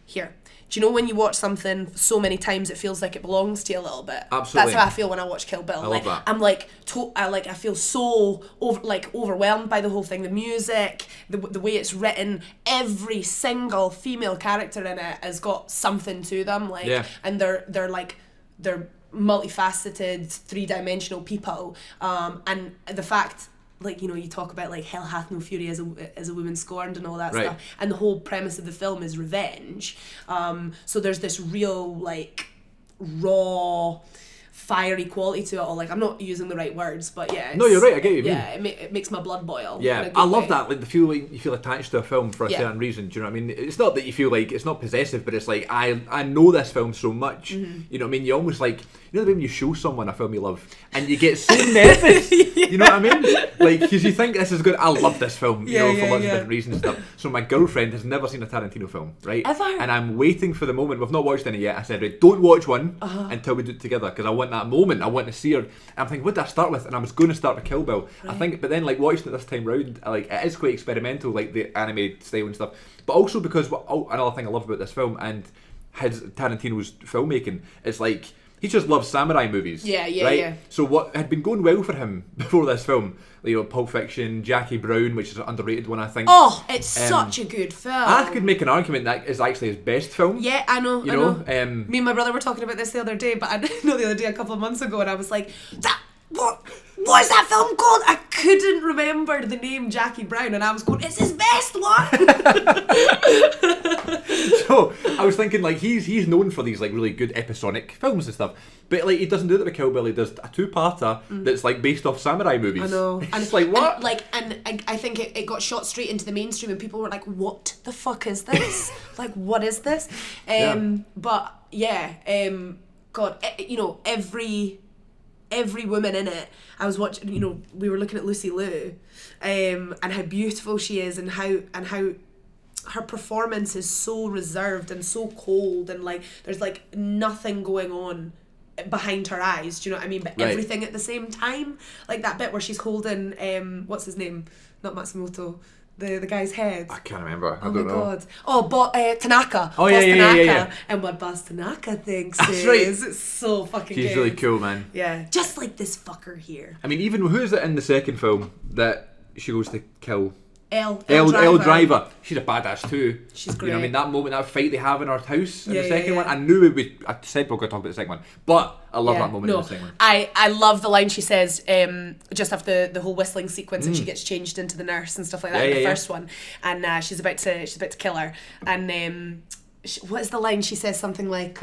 Here. Do you know when you watch something so many times it feels like it belongs to you a little bit? Absolutely. That's how I feel when I watch Kill Bill. I love that. I'm like, I feel so overwhelmed by the whole thing. The music, the way it's written, every single female character in it has got something to them. And they're multifaceted, 3-dimensional people. And the fact, like, you know, you talk about like hell hath no fury as a woman scorned and all that stuff, and the whole premise of the film is revenge. So there's this real like raw, fiery quality to it all. Like, I'm not using the right words, but yeah. No, you're right. I get what you mean. Yeah, it makes my blood boil. Yeah, I love that. Like, you feel attached to a film for a certain reason. Do you know what I mean? It's not that you feel like it's not possessive, but it's like I know this film so much. You know what I mean? You almost like, you know the way when you show someone a film you love and you get so nervous. You know what I mean? Like, because you think this is good. I love this film. You know, for lots of different reasons and stuff. So my girlfriend has never seen a Tarantino film, right? Ever? And I'm waiting for the moment. We've not watched any yet. I said, right, don't watch one until we do it together, because I want that moment. I want to see her. And I'm thinking, what did I start with? And I was going to start with Kill Bill. Right. I think, but then like watching it this time round, like it is quite experimental, like the anime style and stuff. But also because another thing I love about this film and his Tarantino's filmmaking is like, he just loves samurai movies. Yeah. So what had been going well for him before this film, you know, Pulp Fiction, Jackie Brown, which is an underrated one, I think. Oh, it's such a good film. I could make an argument that is actually his best film. Yeah, I know. You know? Me and my brother were talking about this the other day, but I know the other day a couple of months ago, and I was like, what is that film called? I couldn't remember the name Jackie Brown, and I was going, it's his best one. So I was thinking, like, he's known for these like really good episodic films and stuff, but like he doesn't do that with Kill Bill. He does a two-parter that's like based off samurai movies. I know. And it's like, what? And I think it got shot straight into the mainstream, and people were like, what the fuck is this? Like, what is this? But yeah, God, you know, every woman in it. I was watching, you know, we were looking at Lucy Liu, and how beautiful she is, and how her performance is so reserved and so cold, and like there's like nothing going on behind her eyes. Do you know what I mean? But everything at the same time, like that bit where she's holding what's his name? Not Matsumoto. The guy's head. I can't remember. I don't know. God. Oh, Tanaka. Oh, yeah. And what Boss Tanaka thinks That's is... right. It's so fucking good. He's really cool, man. Yeah. Just like this fucker here. I mean, even who is it in the second film that she goes to kill? Elle Driver. She's a badass too. She's great. You know what I mean? That moment, that fight they have in her house in the second yeah. one. I knew it would. I said we were going to talk about the second one, but I love that moment in the second one. I love the line she says just after the whole whistling sequence, and she gets changed into the nurse and stuff like that in the first one, and she's about to kill her, and what is the line she says? Something like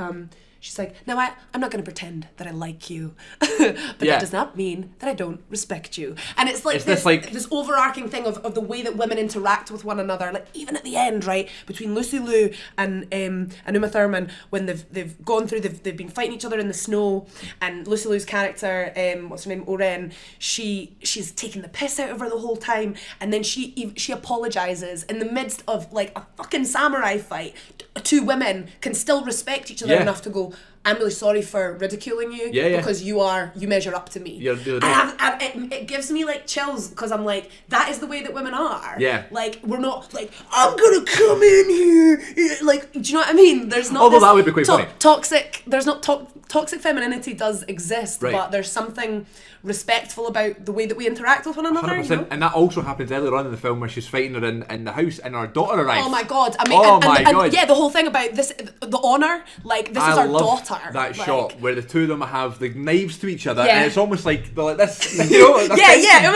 she's like, no, I'm not going to pretend that I like you, but that does not mean that I don't respect you. And it's like this overarching thing of the way that women interact with one another. Like even at the end, right, between Lucy Liu and Uma Thurman, when they've gone through, they've been fighting each other in the snow, and Lucy Liu's character, what's her name, Oren, she's taking the piss out of her the whole time, and then she apologizes in the midst of like a fucking samurai fight. Two women can still respect each other enough to go, I'm really sorry for ridiculing you because you measure up to me. It gives me like chills because I'm like, that is the way that women are. Yeah. Like we're not like, I'm gonna come in here. Like, do you know what I mean? There's not. Although that would be quite funny. Toxic. There's not toxic femininity does exist, but there's something respectful about the way that we interact with one another. 100%. You know? And that also happens earlier on in the film where she's fighting her in the house and her daughter arrives. Oh my god! I mean, and yeah, the whole thing about this, the honor, like this is our daughter. That shot where the two of them have the knives to each other, and it's almost like they're like this. You know, Over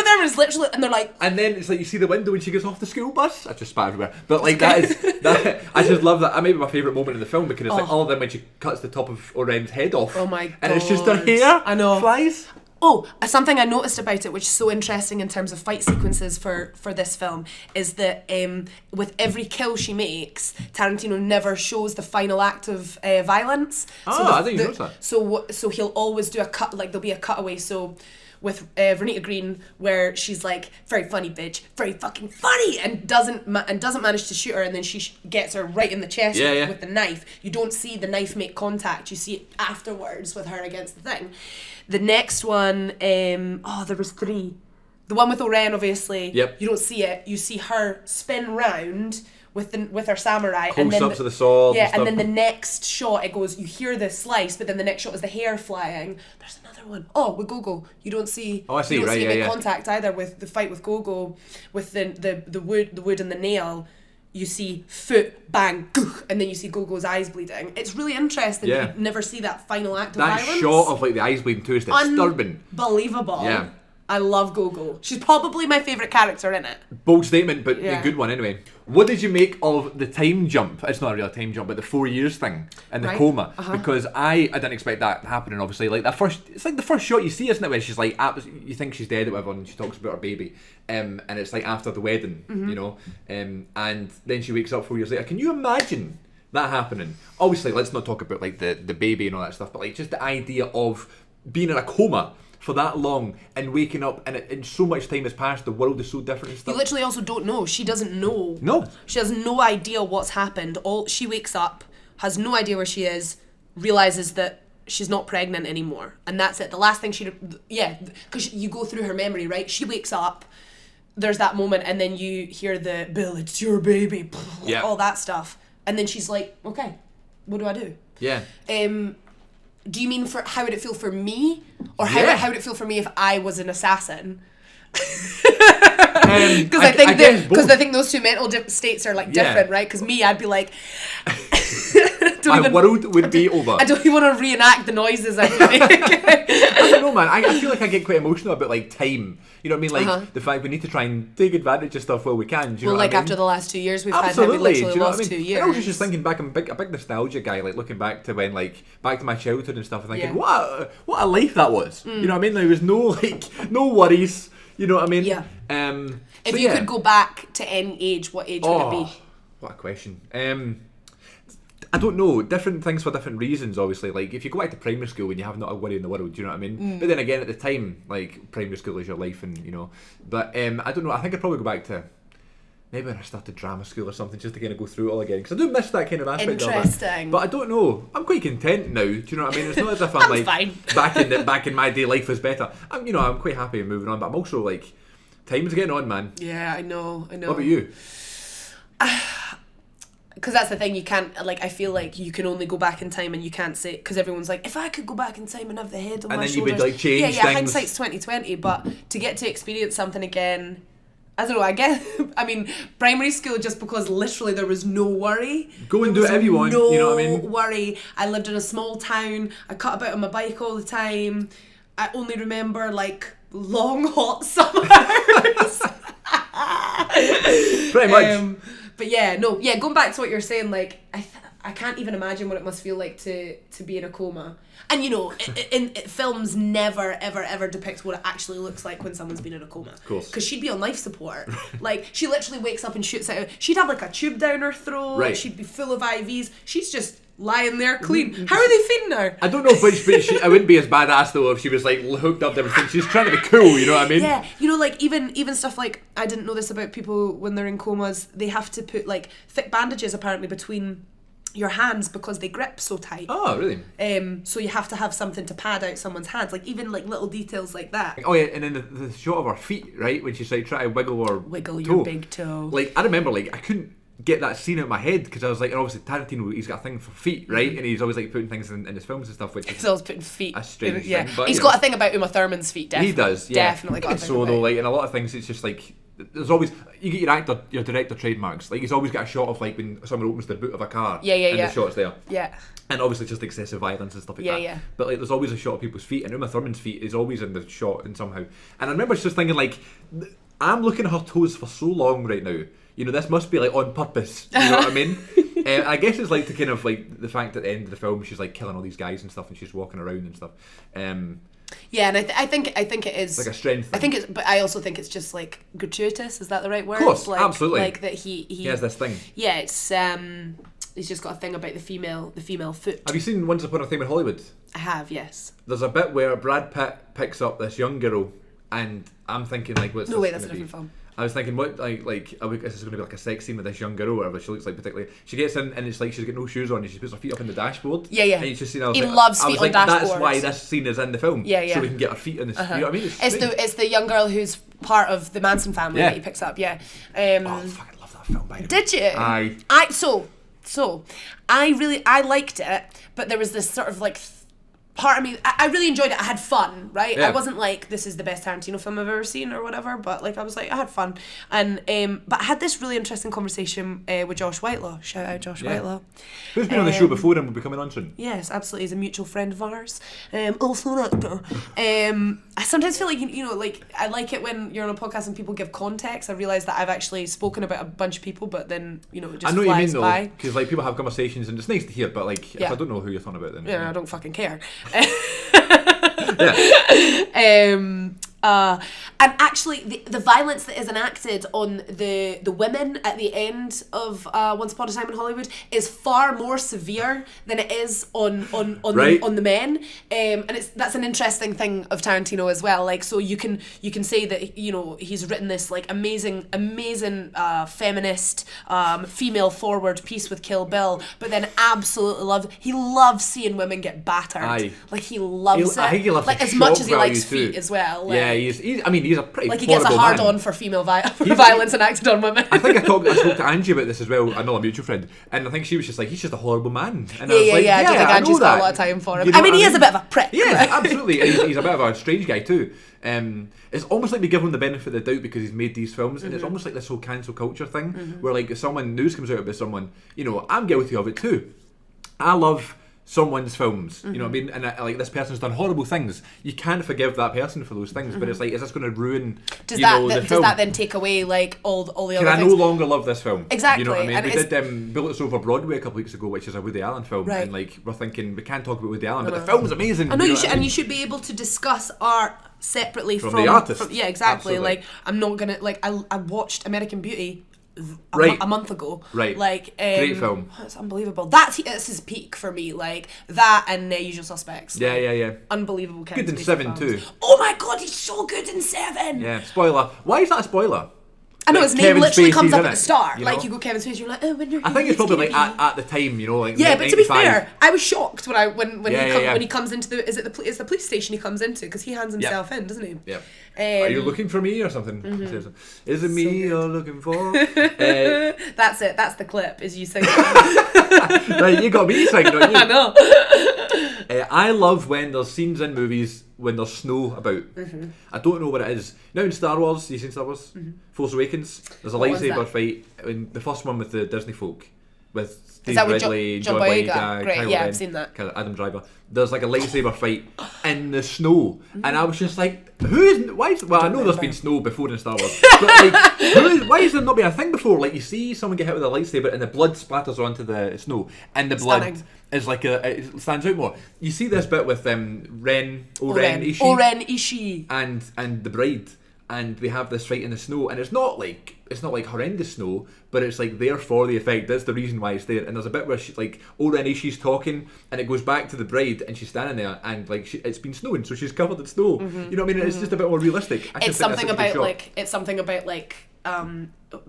there is literally, and they're like. And then it's like you see the window when she gets off the school bus. I just spat everywhere, but like that. I just love that. That may be my favourite moment in the film because it's like all of them when she cuts the top of Oren's head off. Oh my god! And it's just her hair. I know. Flies. Oh, something I noticed about it, which is so interesting in terms of fight sequences for this film, is that with every kill she makes, Tarantino never shows the final act of violence. I didn't notice that. So he'll always do a cut, like there'll be a cutaway. So with Vernita Green, where she's like, very funny bitch, very fucking funny, and doesn't manage to shoot her, and then she gets her right in the chest with the knife. You don't see the knife make contact. You see it afterwards with her against the thing. The next one, there was 3. The one with Oren, obviously. Yep. You don't see it. You see her spin round with her samurai. Close up to the sword. Yeah, and then the next shot, it goes, you hear the slice, but then the next shot is the hair flying. There's another one. Oh, with Gogo. You don't see. Oh, I see. You don't see make contact either with the fight with Gogo, with the wood and the nail. You see foot, bang, goof, and then you see Gogo's eyes bleeding. It's really interesting that you never see that final act of violence. That shot of like the eyes bleeding too is disturbing. Unbelievable. Yeah. I love Gogo. She's probably my favourite character in it. Bold statement, but a good one anyway. What did you make of the time jump? It's not a real time jump, but the 4 years thing in the coma. Because I didn't expect that happening, obviously. Like it's like the first shot you see, isn't it? Where she's like, you think she's dead or whatever, and she talks about her baby. And it's like after the wedding, you know. And then she wakes up 4 years later. Can you imagine that happening? Obviously, let's not talk about like the baby and all that stuff, but like just the idea of being in a coma for that long and waking up and so much time has passed, the world is so different and stuff. You literally also don't know. She doesn't know. No. She has no idea what's happened. She wakes up, has no idea where she is, realises that she's not pregnant anymore. And that's it. The last thing because you go through her memory, right? She wakes up, there's that moment, and then you hear the, Bill, it's your baby, all that stuff. And then she's like, okay, what do I do? Yeah. Do you mean for how would it feel for me, or how would it feel for me if I was an assassin? Because I think those two mental states are like different, right? Because me, I'd be like, My world would be over. I don't even want to reenact the noises I make. I don't know, man. I feel like I get quite emotional about like time. You know what I mean? Like the fact we need to try and take advantage of stuff while we can. Do you know what I mean? After the last 2 years we've Absolutely. had, we literally Do you know lost what I mean? 2 years. I was just thinking back, I'm a big nostalgia guy, like looking back to when, like, back to my childhood and stuff, and thinking, what a life that was. You know what I mean? There was no worries. You know what I mean? Yeah. If you could go back to any age, what age would it be? What a question. I don't know. Different things for different reasons, obviously. Like, if you go back to primary school and you have not a worry in the world, do you know what I mean? But then again, at the time, like, primary school is your life and, you know. But I don't know. I think I'd probably go back to maybe when I started drama school or something, just to kind of go through it all again. Because I do miss that kind of aspect of it. Interesting. But I don't know. I'm quite content now. Do you know what I mean? It's not as if I'm like, fine. back in my day, life was better. I'm quite happy and moving on. But I'm also like, time's getting on, man. Yeah, I know. What about you? Because that's the thing, you can't, like, I feel like you can only go back in time and you can't say, because everyone's like, if I could go back in time and have the head on my shoulders. And then you would, like, change things. Yeah, hindsight's 2020, but to get to experience something again, I don't know, I guess, I mean, primary school, just because literally there was no worry. Go and do whatever you want, you know what I mean? No worry. I lived in a small town, I cut about on my bike all the time, I only remember, like, long, hot summers. Pretty much. But going back to what you're saying, like, I can't even imagine what it must feel like to be in a coma. And, you know, in films never, ever, ever depict what it actually looks like when someone's been in a coma. Of course. Because she'd be on life support. Like, she literally wakes up and shoots out. She'd have, like, a tube down her throat. Right. She'd be full of IVs. She's just lying there clean. How are they feeding her? I don't know, but I wouldn't be as badass though if she was like hooked up to everything. She's trying to be cool, you know what I mean? Yeah, you know, like even stuff like, I didn't know this about people when they're in comas, they have to put like thick bandages apparently between your hands because they grip so tight. Oh, really? So you have to have something to pad out someone's hands, like even like little details like that. Oh yeah, and then the shot of her feet, right, when she's like trying to wiggle her your big toe. Like, I remember, like, I couldn't get that scene out of my head because I was like, and obviously Tarantino, he's got a thing for feet, right? And he's always like putting things in his films and stuff, which he's always putting feet. A strange yeah. thing, but he's got a thing about Uma Thurman's feet. Definitely. He does, yeah. Definitely got a thing so about though, like in a lot of things, it's just like there's always, you get your director trademarks. Like, he's always got a shot of like when someone opens the boot of a car. And the shot's there. Yeah. And obviously just excessive violence and stuff like that. Yeah. But like, there's always a shot of people's feet, and Uma Thurman's feet is always in the shot and somehow. And I remember just thinking, like, I'm looking at her toes for so long right now. You know, this must be like on purpose. You know what I mean? I guess it's like to kind of like the fact at the end of the film she's like killing all these guys and stuff, and she's walking around and stuff. Yeah, and I think it is like a strength thing. I think it's, but I also think it's just like gratuitous. Is that the right word? Of course, like, absolutely. Like that he has this thing. Yeah, it's he's just got a thing about the female foot. Have you seen Once Upon a Time in Hollywood? I have, yes. There's a bit where Brad Pitt picks up this young girl, and I'm thinking like, what's no this way, that's a gonna different film. I was thinking, what, like, is this going to be like a sex scene with this young girl or whatever she looks like particularly? She gets in and it's like she's got no shoes on and she puts her feet up in the dashboard. Yeah. And you just see, he loves feet on dashboards. That's why this scene is in the film. Yeah. So we can get our feet in the. You know what I mean? It's the young girl who's part of the Manson family that he picks up. Yeah. Oh, fucking love that film. By the way. Did you? So I liked it, but there was this sort of like part of me, I really enjoyed it. I had fun, right? Yeah. I wasn't like, this is the best Tarantino film I've ever seen or whatever, but like I was like, I had fun. And but I had this really interesting conversation with Josh Whitelaw. Shout out Josh Whitelaw. Who's been on the show before and will be coming on soon. Yes, absolutely. He's a mutual friend of ours. Also an actor. I sometimes feel like, you know, like I like it when you're on a podcast and people give context. I realise that I've actually spoken about a bunch of people, but then, you know, it just flies by. I know what you mean though, because like people have conversations and it's nice to hear, but like if I don't know who you're talking about, then yeah, I don't fucking care. And actually the violence that is enacted on the women at the end of Once Upon a Time in Hollywood is far more severe than it is on the men, and that's an interesting thing of Tarantino as well. Like, so you can say that, you know, he's written this like amazing feminist female forward piece with Kill Bill, but then absolutely loves seeing women get battered. Aye. Like he loves it. I think he loves like as much as he likes feet as well. Like, yeah, he's a pretty like he gets a hard on for female violence enacted on women. I think I spoke to Angie about this as well, another mutual friend, and I think she was just like, he's just a horrible man. And I don't think Angie's got a lot of time for him. You know, I mean, he is a bit of a prick. Yeah, absolutely. He's a bit of a strange guy too. It's almost like we give him the benefit of the doubt because he's made these films, and it's almost like this whole cancel culture thing, where like if someone news comes out about someone, you know, I'm guilty of it too. I love someone's films, you know what I mean, and like this person's done horrible things, you can't forgive that person for those things, but it's like, is this going to ruin the film? Does that then take away like all the other things? Can I no longer love this film? Exactly. You know what I mean? And we did Bullets Over Broadway a couple weeks ago, which is a Woody Allen film, and like we're thinking we can't talk about Woody Allen, but the film's amazing. I know you should, and you should be able to discuss art separately from the artist. Yeah, exactly. Absolutely. Like I'm not gonna like I watched American Beauty a month ago. Right. Like great film. It's unbelievable. That's his peak for me. Like that and Usual Suspects. Yeah. Unbelievable. Good in Seven too. Oh my god, he's so good in Seven. Yeah. Spoiler. Why is that a spoiler? I know, his name literally comes up at the start. You like know? You go Kevin Spacey, you're like, oh, when I think it's probably like at the time, you know, like yeah. But to be fair, I was shocked when when he comes into the it's the police station he comes into, because he hands himself in, doesn't he? Yeah. Are you looking for me or something? Is it me you're looking for? That's it. That's the clip. Is you singing? Right, you got me singing, don't you? I know. I love when there's scenes in movies when there's snow about. I don't know what it is. Now in Star Wars, you seen Star Wars? Force Awakens, there's a lightsaber fight in the first one with the Disney folk, with Steve Ridley, John Boyega, great, Kylo yeah, Ren, I've seen that. Adam Driver. There's like a lightsaber fight in the snow, and I was just like, I know there's been snow before in Star Wars, but like, why has there not been a thing before? Like, you see someone get hit with a lightsaber and the blood splatters onto the snow, and the blood is like it stands out more. You see this bit with Oren Ishii and the bride, and they have this fight in the snow, and it's not like horrendous snow, but it's like there for the effect. That's the reason why it's there. And there's a bit where Oren Ishii's talking, and it goes back to the bride, and she's standing there, and like it's been snowing, so she's covered in snow. You know what I mean? It's just a bit more realistic. It's something about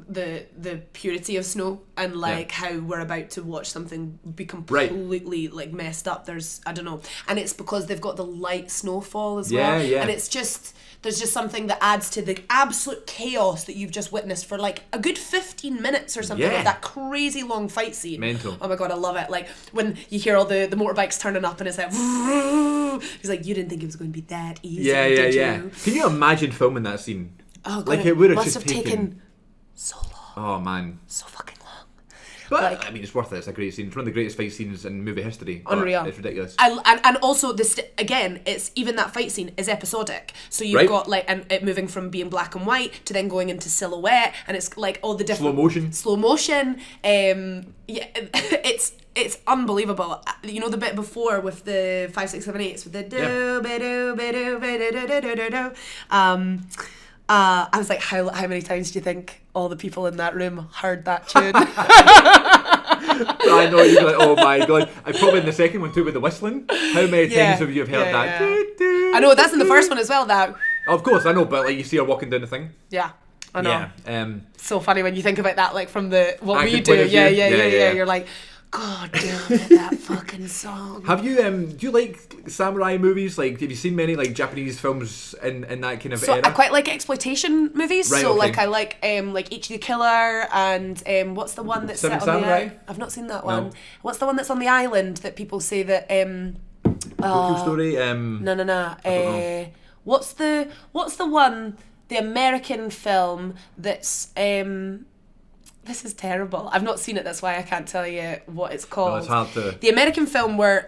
the purity of snow, and like how we're about to watch something be completely like messed up. I don't know, and it's because they've got the light snowfall as well, and it's just. There's just something that adds to the absolute chaos that you've just witnessed for like a good 15 minutes or something of that crazy long fight scene. Mental. Oh my god, I love it. Like when you hear all the motorbikes turning up and it's like, he's like, you didn't think it was going to be that easy, did you? Can you imagine filming that scene? Oh god, like it would have must just have taken so long. Oh man. So fucking long. But like, I mean, it's worth it. It's a great scene. It's one of the greatest fight scenes in movie history. Unreal. It's ridiculous. And also this again, it's even that fight scene is episodic. So you've got like it moving from being black and white to then going into silhouette, and it's like all the different slow motion. It's unbelievable. You know the bit before with the 5, 6, 7, 8 with the do be do be do be do do do do do. I was like, how many times do you think all the people in that room heard that tune? I know, you're like, oh my god. I probably in the second one too with the whistling. How many times have you heard that? Yeah. I know, that's in the first one as well, that. Of course, I know, but like you see her walking down the thing. Yeah, I know. Yeah. So funny when you think about that, like from the what we do. Yeah. You're like, God damn it, that fucking song. Have you do you like samurai movies? Like, have you seen many like Japanese films in that kind of era? I quite like exploitation movies. Right, so okay. like I like Ichi the Killer, and what's the one that's Seven set on Samurai? I've not seen that one. No. What's the one that's on the island that people say that Tokyo Story? No. What's the one, the American film that's this is terrible. I've not seen it, that's why I can't tell you what it's called. No, it's hard to... The American film where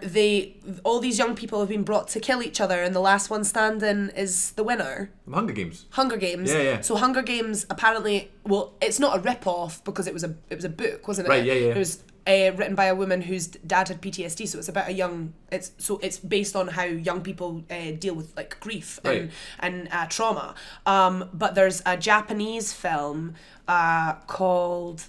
all these young people have been brought to kill each other, and the last one standing is the winner. Hunger Games. Hunger Games. Yeah. So Hunger Games apparently, well, it's not a rip-off because it was a book, wasn't it? Right, yeah. It was written by a woman whose dad had PTSD, so it's about it's based on how young people deal with like grief and trauma. But there's a Japanese film called,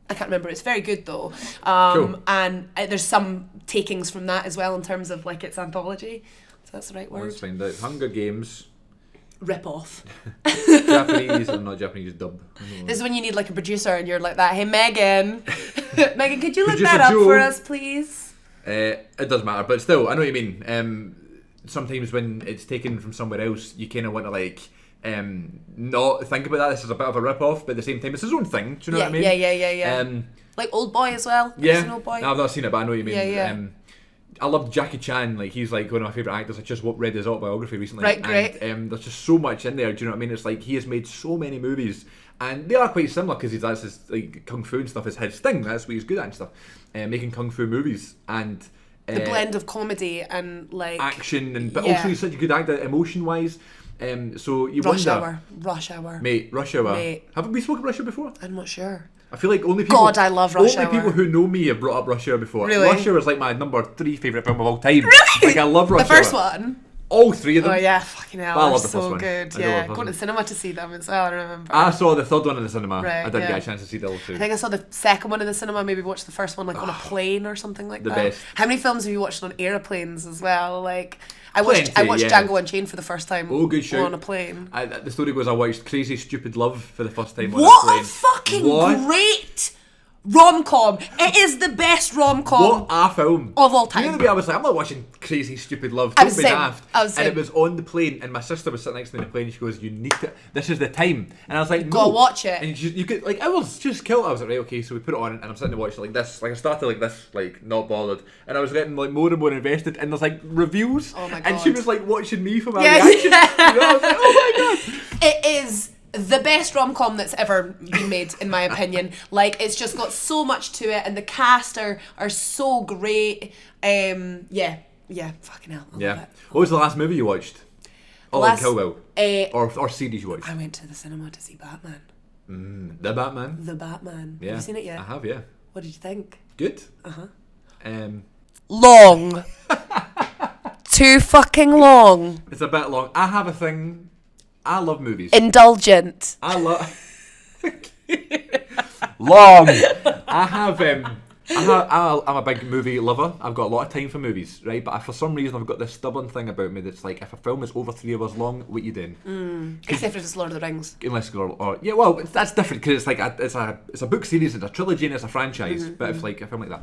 I can't remember. It's very good though. Cool. And there's some takings from that as well in terms of like its anthology. So that's the right word. Let's find out. Hunger Games. Rip off. Japanese or not Japanese dub. This is when you need like a producer and you're like that. Hey Megan, Megan, could you look Producer that up Joe. for us, please? It doesn't matter, but still, I know what you mean. Sometimes when it's taken from somewhere else, you kind of want to like not think about that. This is a bit of a rip off, but at the same time, it's his own thing. Do you know what I mean? Yeah. Like Old Boy as well. Yeah. Old Boy? No, I've not seen it, but I know what you mean. Yeah. I loved Jackie Chan. Like, he's like one of my favourite actors. I just read his autobiography recently. Right, great. And there's just so much in there. Do you know what I mean? It's like he has made so many movies, and they are quite similar because that's his, like, kung fu and stuff is his thing. That's what he's good at and stuff. Making kung fu movies and the blend of comedy and like action, and but also he's such a good actor emotion wise. So you Rush wonder. Rush Hour. Mate, Rush Hour. Haven't we spoken Rush Hour before? I'm not sure. I feel like only people. God, I love Rush Hour. Only people who know me have brought up Rush Hour before. Really? Rush Hour is like my number 3 favourite film of all time. Really? Like, I love Rush Hour. The first one? All 3 of them. Oh yeah, fucking hell. I love the so first one. good. Yeah, going to the cinema to see them as well, I remember. I saw the third one in the cinema. Right, I didn't get a chance to see the other 2. I think I saw the second one in the cinema, maybe watched the first one like on a plane or something like that. The best. How many films have you watched on airplanes as well? Like I watched Plenty, Django Unchained for the first time good shout. on a plane. The story goes I watched Crazy Stupid Love for the first time on a What plane. a fucking great rom-com. It is the best rom-com What a film of all time. You know the way I was like, I'm not watching Crazy Stupid Love. I Don't was be saying, daft. And it was on the plane, and my sister was sitting next to me in the plane. And she goes, "You need to. This is the time." And I was like, "No, gotta watch it." And you could like, I was just killed. I was like, right, okay. So we put it on, and I'm sitting to watch it like this. Like I started like this, like not bothered, and I was getting like more and more invested. And there's like reviews, oh my God. and she was like watching me for my reaction. Yeah. You know, I was like, oh my God. It is the best rom-com that's ever been made, in my opinion. Like, it's just got so much to it, and the cast are so great. Yeah, fucking hell. I love it. What was the last movie you watched? Kill Bill. Or series you watched? I went to the cinema to see Batman. The Batman? The Batman. Yeah. Have you seen it yet? I have, yeah. What did you think? Good. Long. Too fucking long. It's a bit long. I have a thing. I love movies. Indulgent. I love long. I'm a big movie lover. I've got a lot of time for movies, right? But for some reason, I've got this stubborn thing about me that's like, if a film is over 3 hours long, what you doing? Except if it's Lord of the Rings. Unless that's different because it's like it's a book series, it's a trilogy, and it's a franchise. But if like a film like that,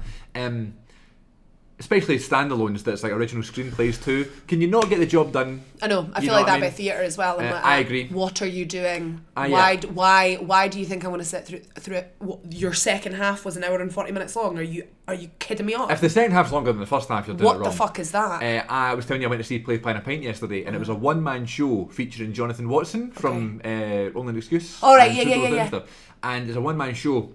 especially standalones that's like original screenplays too, can you not get the job done? I know. I feel like that about theatre as well. I agree. What are you doing? Why do you think I want to sit through it? Your second half was an hour and 40 minutes long. Are you kidding me off? If the second half's longer than the first half, you're doing it wrong. What the fuck is that? I was telling you I went to see Play Pine a Pint yesterday, and it was a one-man show featuring Jonathan Watson from Only an Excuse. All right, yeah. And it's a one-man show.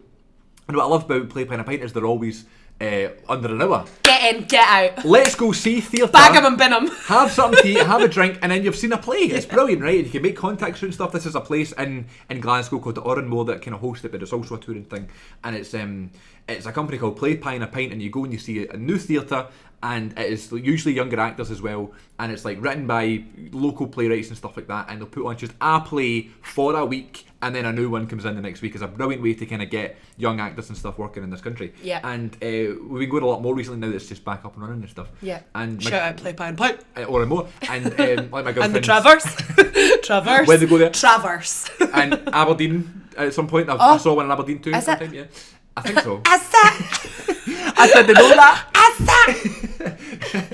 And what I love about Play Pine a Pint is they're always under an hour. Get in, get out. Let's go see theatre. Bag 'em and bin 'em. Have something to eat, have a drink, and then you've seen a play. It's brilliant, right? And you can make contacts and stuff. This is a place in Glasgow called the Oranmore that kind of hosts it, but it's also a touring thing. And it's a company called Play Pine a Pint, and you go and you see a new theatre, and it is usually younger actors as well, and it's like written by local playwrights and stuff like that, and they'll put on just a play for a week, and then a new one comes in the next week. It's a brilliant way to kind of get young actors and stuff working in this country. Yeah. And we've been going a lot more recently now that it's just back up and running and stuff. Yeah. And shout out Play Pine Pipe. Or more. And like my girlfriend. And the Traverse. Where'd they go there? Traverse. And Aberdeen at some point. I saw one in Aberdeen too. Sometime, yeah. I think so. I didn't know that.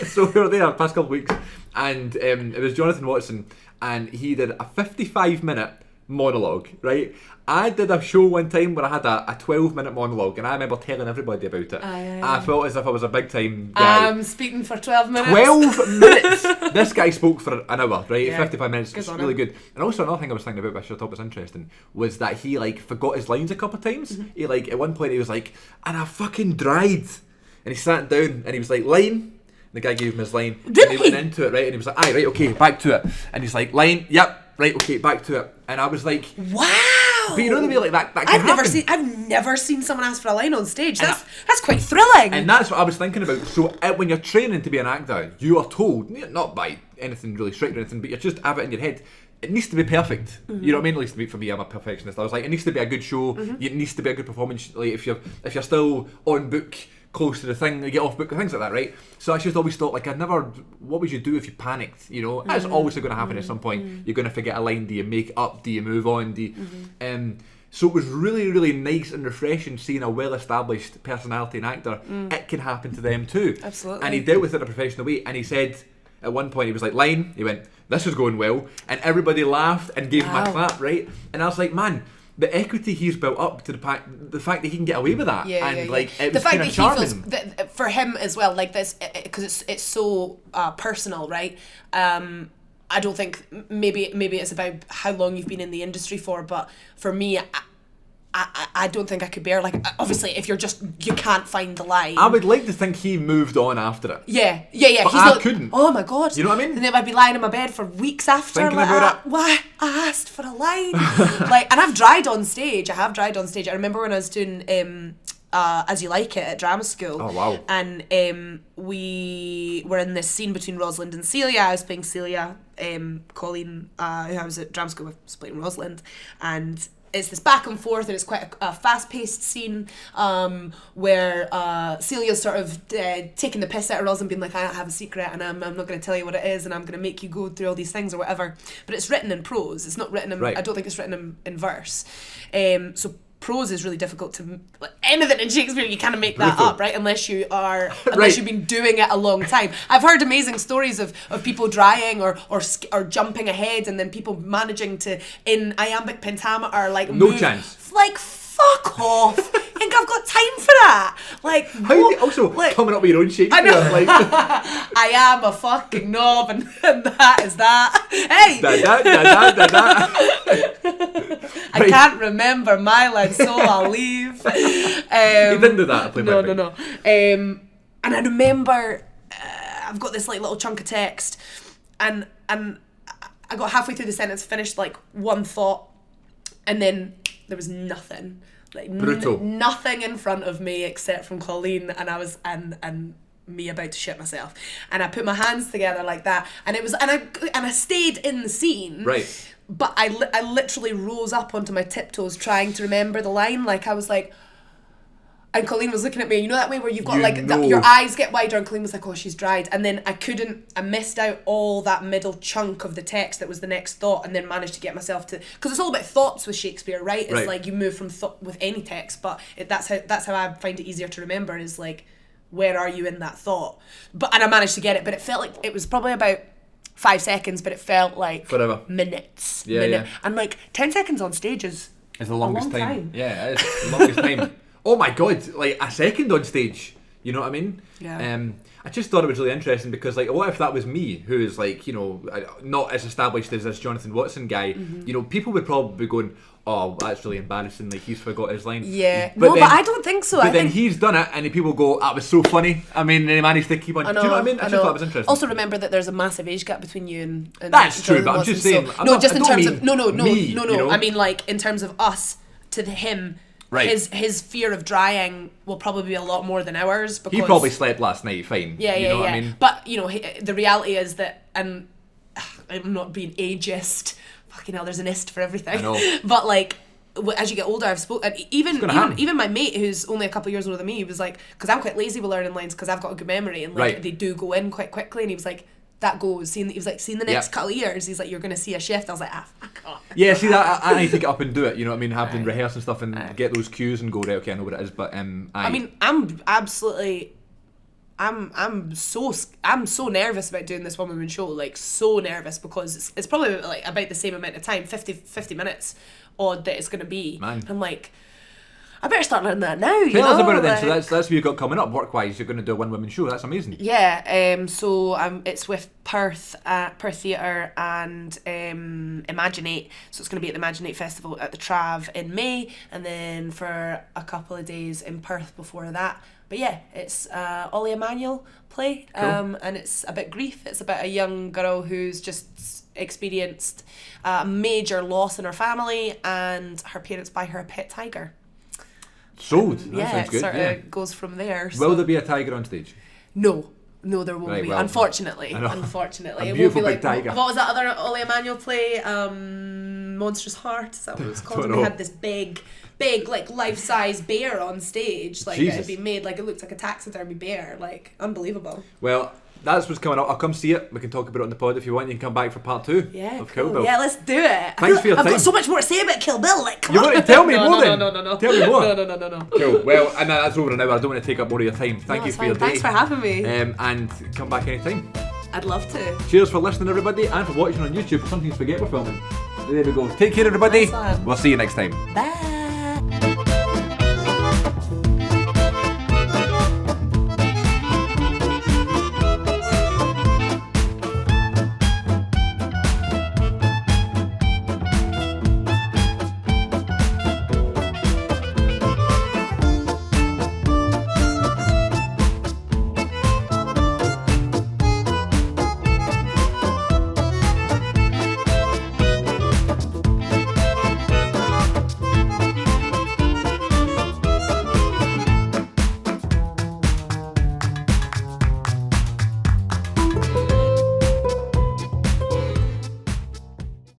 So we were there the past couple of weeks, and it was Jonathan Watson, and he did a 55-minute monologue, right? I did a show one time where I had a 12-minute monologue, and I remember telling everybody about it. I felt as if I was a big time guy. I'm speaking for 12 minutes. 12 minutes! This guy spoke for an hour, right? Yeah. 55 minutes. It's really good. And also another thing I was thinking about, which I thought was interesting, was that he like forgot his lines a couple of times. He like at one point he was like, and I fucking dried. And he sat down and he was like, line. The guy gave him his line. Really? And he went into it, right? And he was like, aye, right, okay, back to it. And he's like, line, yep, right, okay, back to it. And I was like, wow. But you know the way like that can happen. I've never seen someone ask for a line on stage. That's quite thrilling. And that's what I was thinking about. So when you're training to be an actor, you are told, not by anything really strict or anything, but you just have it in your head, it needs to be perfect. You know what I mean? At least for me, I'm a perfectionist. I was like, it needs to be a good show. It needs to be a good performance. Like if you're still on book, close to the thing, you get off book, things like that, right? So I just always thought, like, what would you do if you panicked? You know, that's always going to happen at some point. You're going to forget a line. Do you make up? Do you move on? So it was really, really nice and refreshing seeing a well-established personality and actor. It can happen to them too. Absolutely. And he dealt with it in a professional way. And he said, at one point, he was like, line, he went, this is going well. And everybody laughed and gave him a clap, right? And I was like, man, the equity he's built up to the fact that he can get away with that, like it the was fact kind that of charming. he feels that for him as well, like this, because it's so personal, right? I don't think maybe it's about how long you've been in the industry for, but for me, I don't think I could bear, like, obviously if you can't find the line. I would like to think he moved on after it. Yeah. But I couldn't. Oh my God. You know what I mean? And then I'd be lying in my bed for weeks after. Thinking like, about it. Why? I asked for a line. Like, and I've dried on stage. I remember when I was doing As You Like It at drama school. Oh, wow. And we were in this scene between Rosalind and Celia. I was playing Celia. Colleen, who I was at drama school with, was playing Rosalind. And it's this back and forth, and it's quite a fast-paced scene where Celia's sort of taking the piss out of Rosalind, being like, I have a secret, and I'm not going to tell you what it is, and I'm going to make you go through all these things or whatever. But it's written in prose. It's not written in... Right. I don't think it's written in verse. So prose is really difficult to... Like, anything in Shakespeare, you kind of make that up, right? Unless you've been doing it a long time. I've heard amazing stories of people drying or jumping ahead, and then people managing to, in iambic pentameter, like, no move, chance. Like, fuck off. I think I've got time for that. Like, how are you also coming up with your own Shakespeare? I know. Like, I am a fucking knob, and that is that. Hey. I can't remember my line, so I'll leave. You didn't do that. No. And I remember I've got this like little chunk of text, and I got halfway through the sentence, finished like one thought, and then there was nothing. Like nothing in front of me except from Colleen, and I was and me about to shit myself, and I put my hands together like that, and it was and I stayed in the scene, right? But I literally rose up onto my tiptoes trying to remember the line. Like, I was like, and Colleen was looking at me, you know that way where you've got your eyes get wider, and Colleen was like, oh, she's dried. And then I missed out all that middle chunk of the text that was the next thought, and then managed to get myself to, because it's all about thoughts with Shakespeare, right? It's like you move from thought with any text, but that's how I find it easier to remember, is like, where are you in that thought? And I managed to get it, but it felt like it was probably about 5 seconds, but it felt like forever. Minutes. Yeah. And like 10 seconds on stage is the longest a long time. Yeah, it is the longest time. Oh my God, like a second on stage. You know what I mean? Yeah. I just thought it was really interesting because, like, what if that was me, who is, like, you know, not as established as this Jonathan Watson guy? Mm-hmm. You know, people would probably be going, oh, that's really embarrassing, like, he's forgot his line. Yeah. But I don't think so. But then he's done it, and people go, that was so funny. I mean, they managed to keep on... Do you know what I mean? I just thought it was interesting. Also, remember that there's a massive age gap between you and that's true, but I'm just saying... No. I mean, like, in terms of us to him... Right. His fear of drying will probably be a lot more than ours, because he probably slept last night fine. Yeah, you know what I mean? But, you know, the reality is that, and I'm not being ageist, fucking hell, there's an ist for everything. I know. But, like, as you get older, I've spoken, even my mate who's only a couple of years older than me, he was like, because I'm quite lazy with learning lines because I've got a good memory, and like they do go in quite quickly, and he was like, that goes. He was like, seeing the next couple of years, he's like, you're going to see a shift. I was like, fuck off. Yeah, see, that I need to get up and do it, you know what I mean? Have them rehearse and stuff and get those cues and go, right, okay, I know what it is, but I mean, I'm absolutely... I'm so nervous about doing this one-woman show, like, so nervous, because it's probably like about the same amount of time, 50 minutes odd that it's going to be. Man. I'm like... I better start learning that now, Tell us about it then. So that's what you've got coming up work-wise. You're going to do a one-woman show. That's amazing. Yeah. So it's with Perth Theatre and Imaginate. So it's going to be at the Imaginate Festival at the Trav in May, and then for a couple of days in Perth before that. But yeah, it's Ollie Emanuel play, cool. And it's about grief. It's about a young girl who's just experienced a major loss in her family, and her parents buy her a pet tiger. Sold. That sounds good. It sort of goes from there. Will there be a tiger on stage? No, there won't be. Well, unfortunately, a beautiful big tiger. What was that other Ollie Emanuel play? Monstrous Heart. Is that what it was called? And they had this big like life-size bear on stage. Like, it had been made like it looked like a taxidermy bear. Like, unbelievable. Well, that's what's coming up. I'll come see it. We can talk about it on the pod if you want. You can come back for part 2 of Kill Bill. Yeah, let's do it. Thanks for your time. I've got so much more to say about Kill Bill. Like, come on. You want to tell me more then? No. Tell me more. No. Cool. Well, and that's over an hour. I don't want to take up more of your time. Thank you for your day. Thanks for having me. And come back anytime. I'd love to. Cheers for listening, everybody, and for watching on YouTube for Something Spaghetti we're filming. There we go. Take care, everybody. Nice one. We'll see you next time. Bye.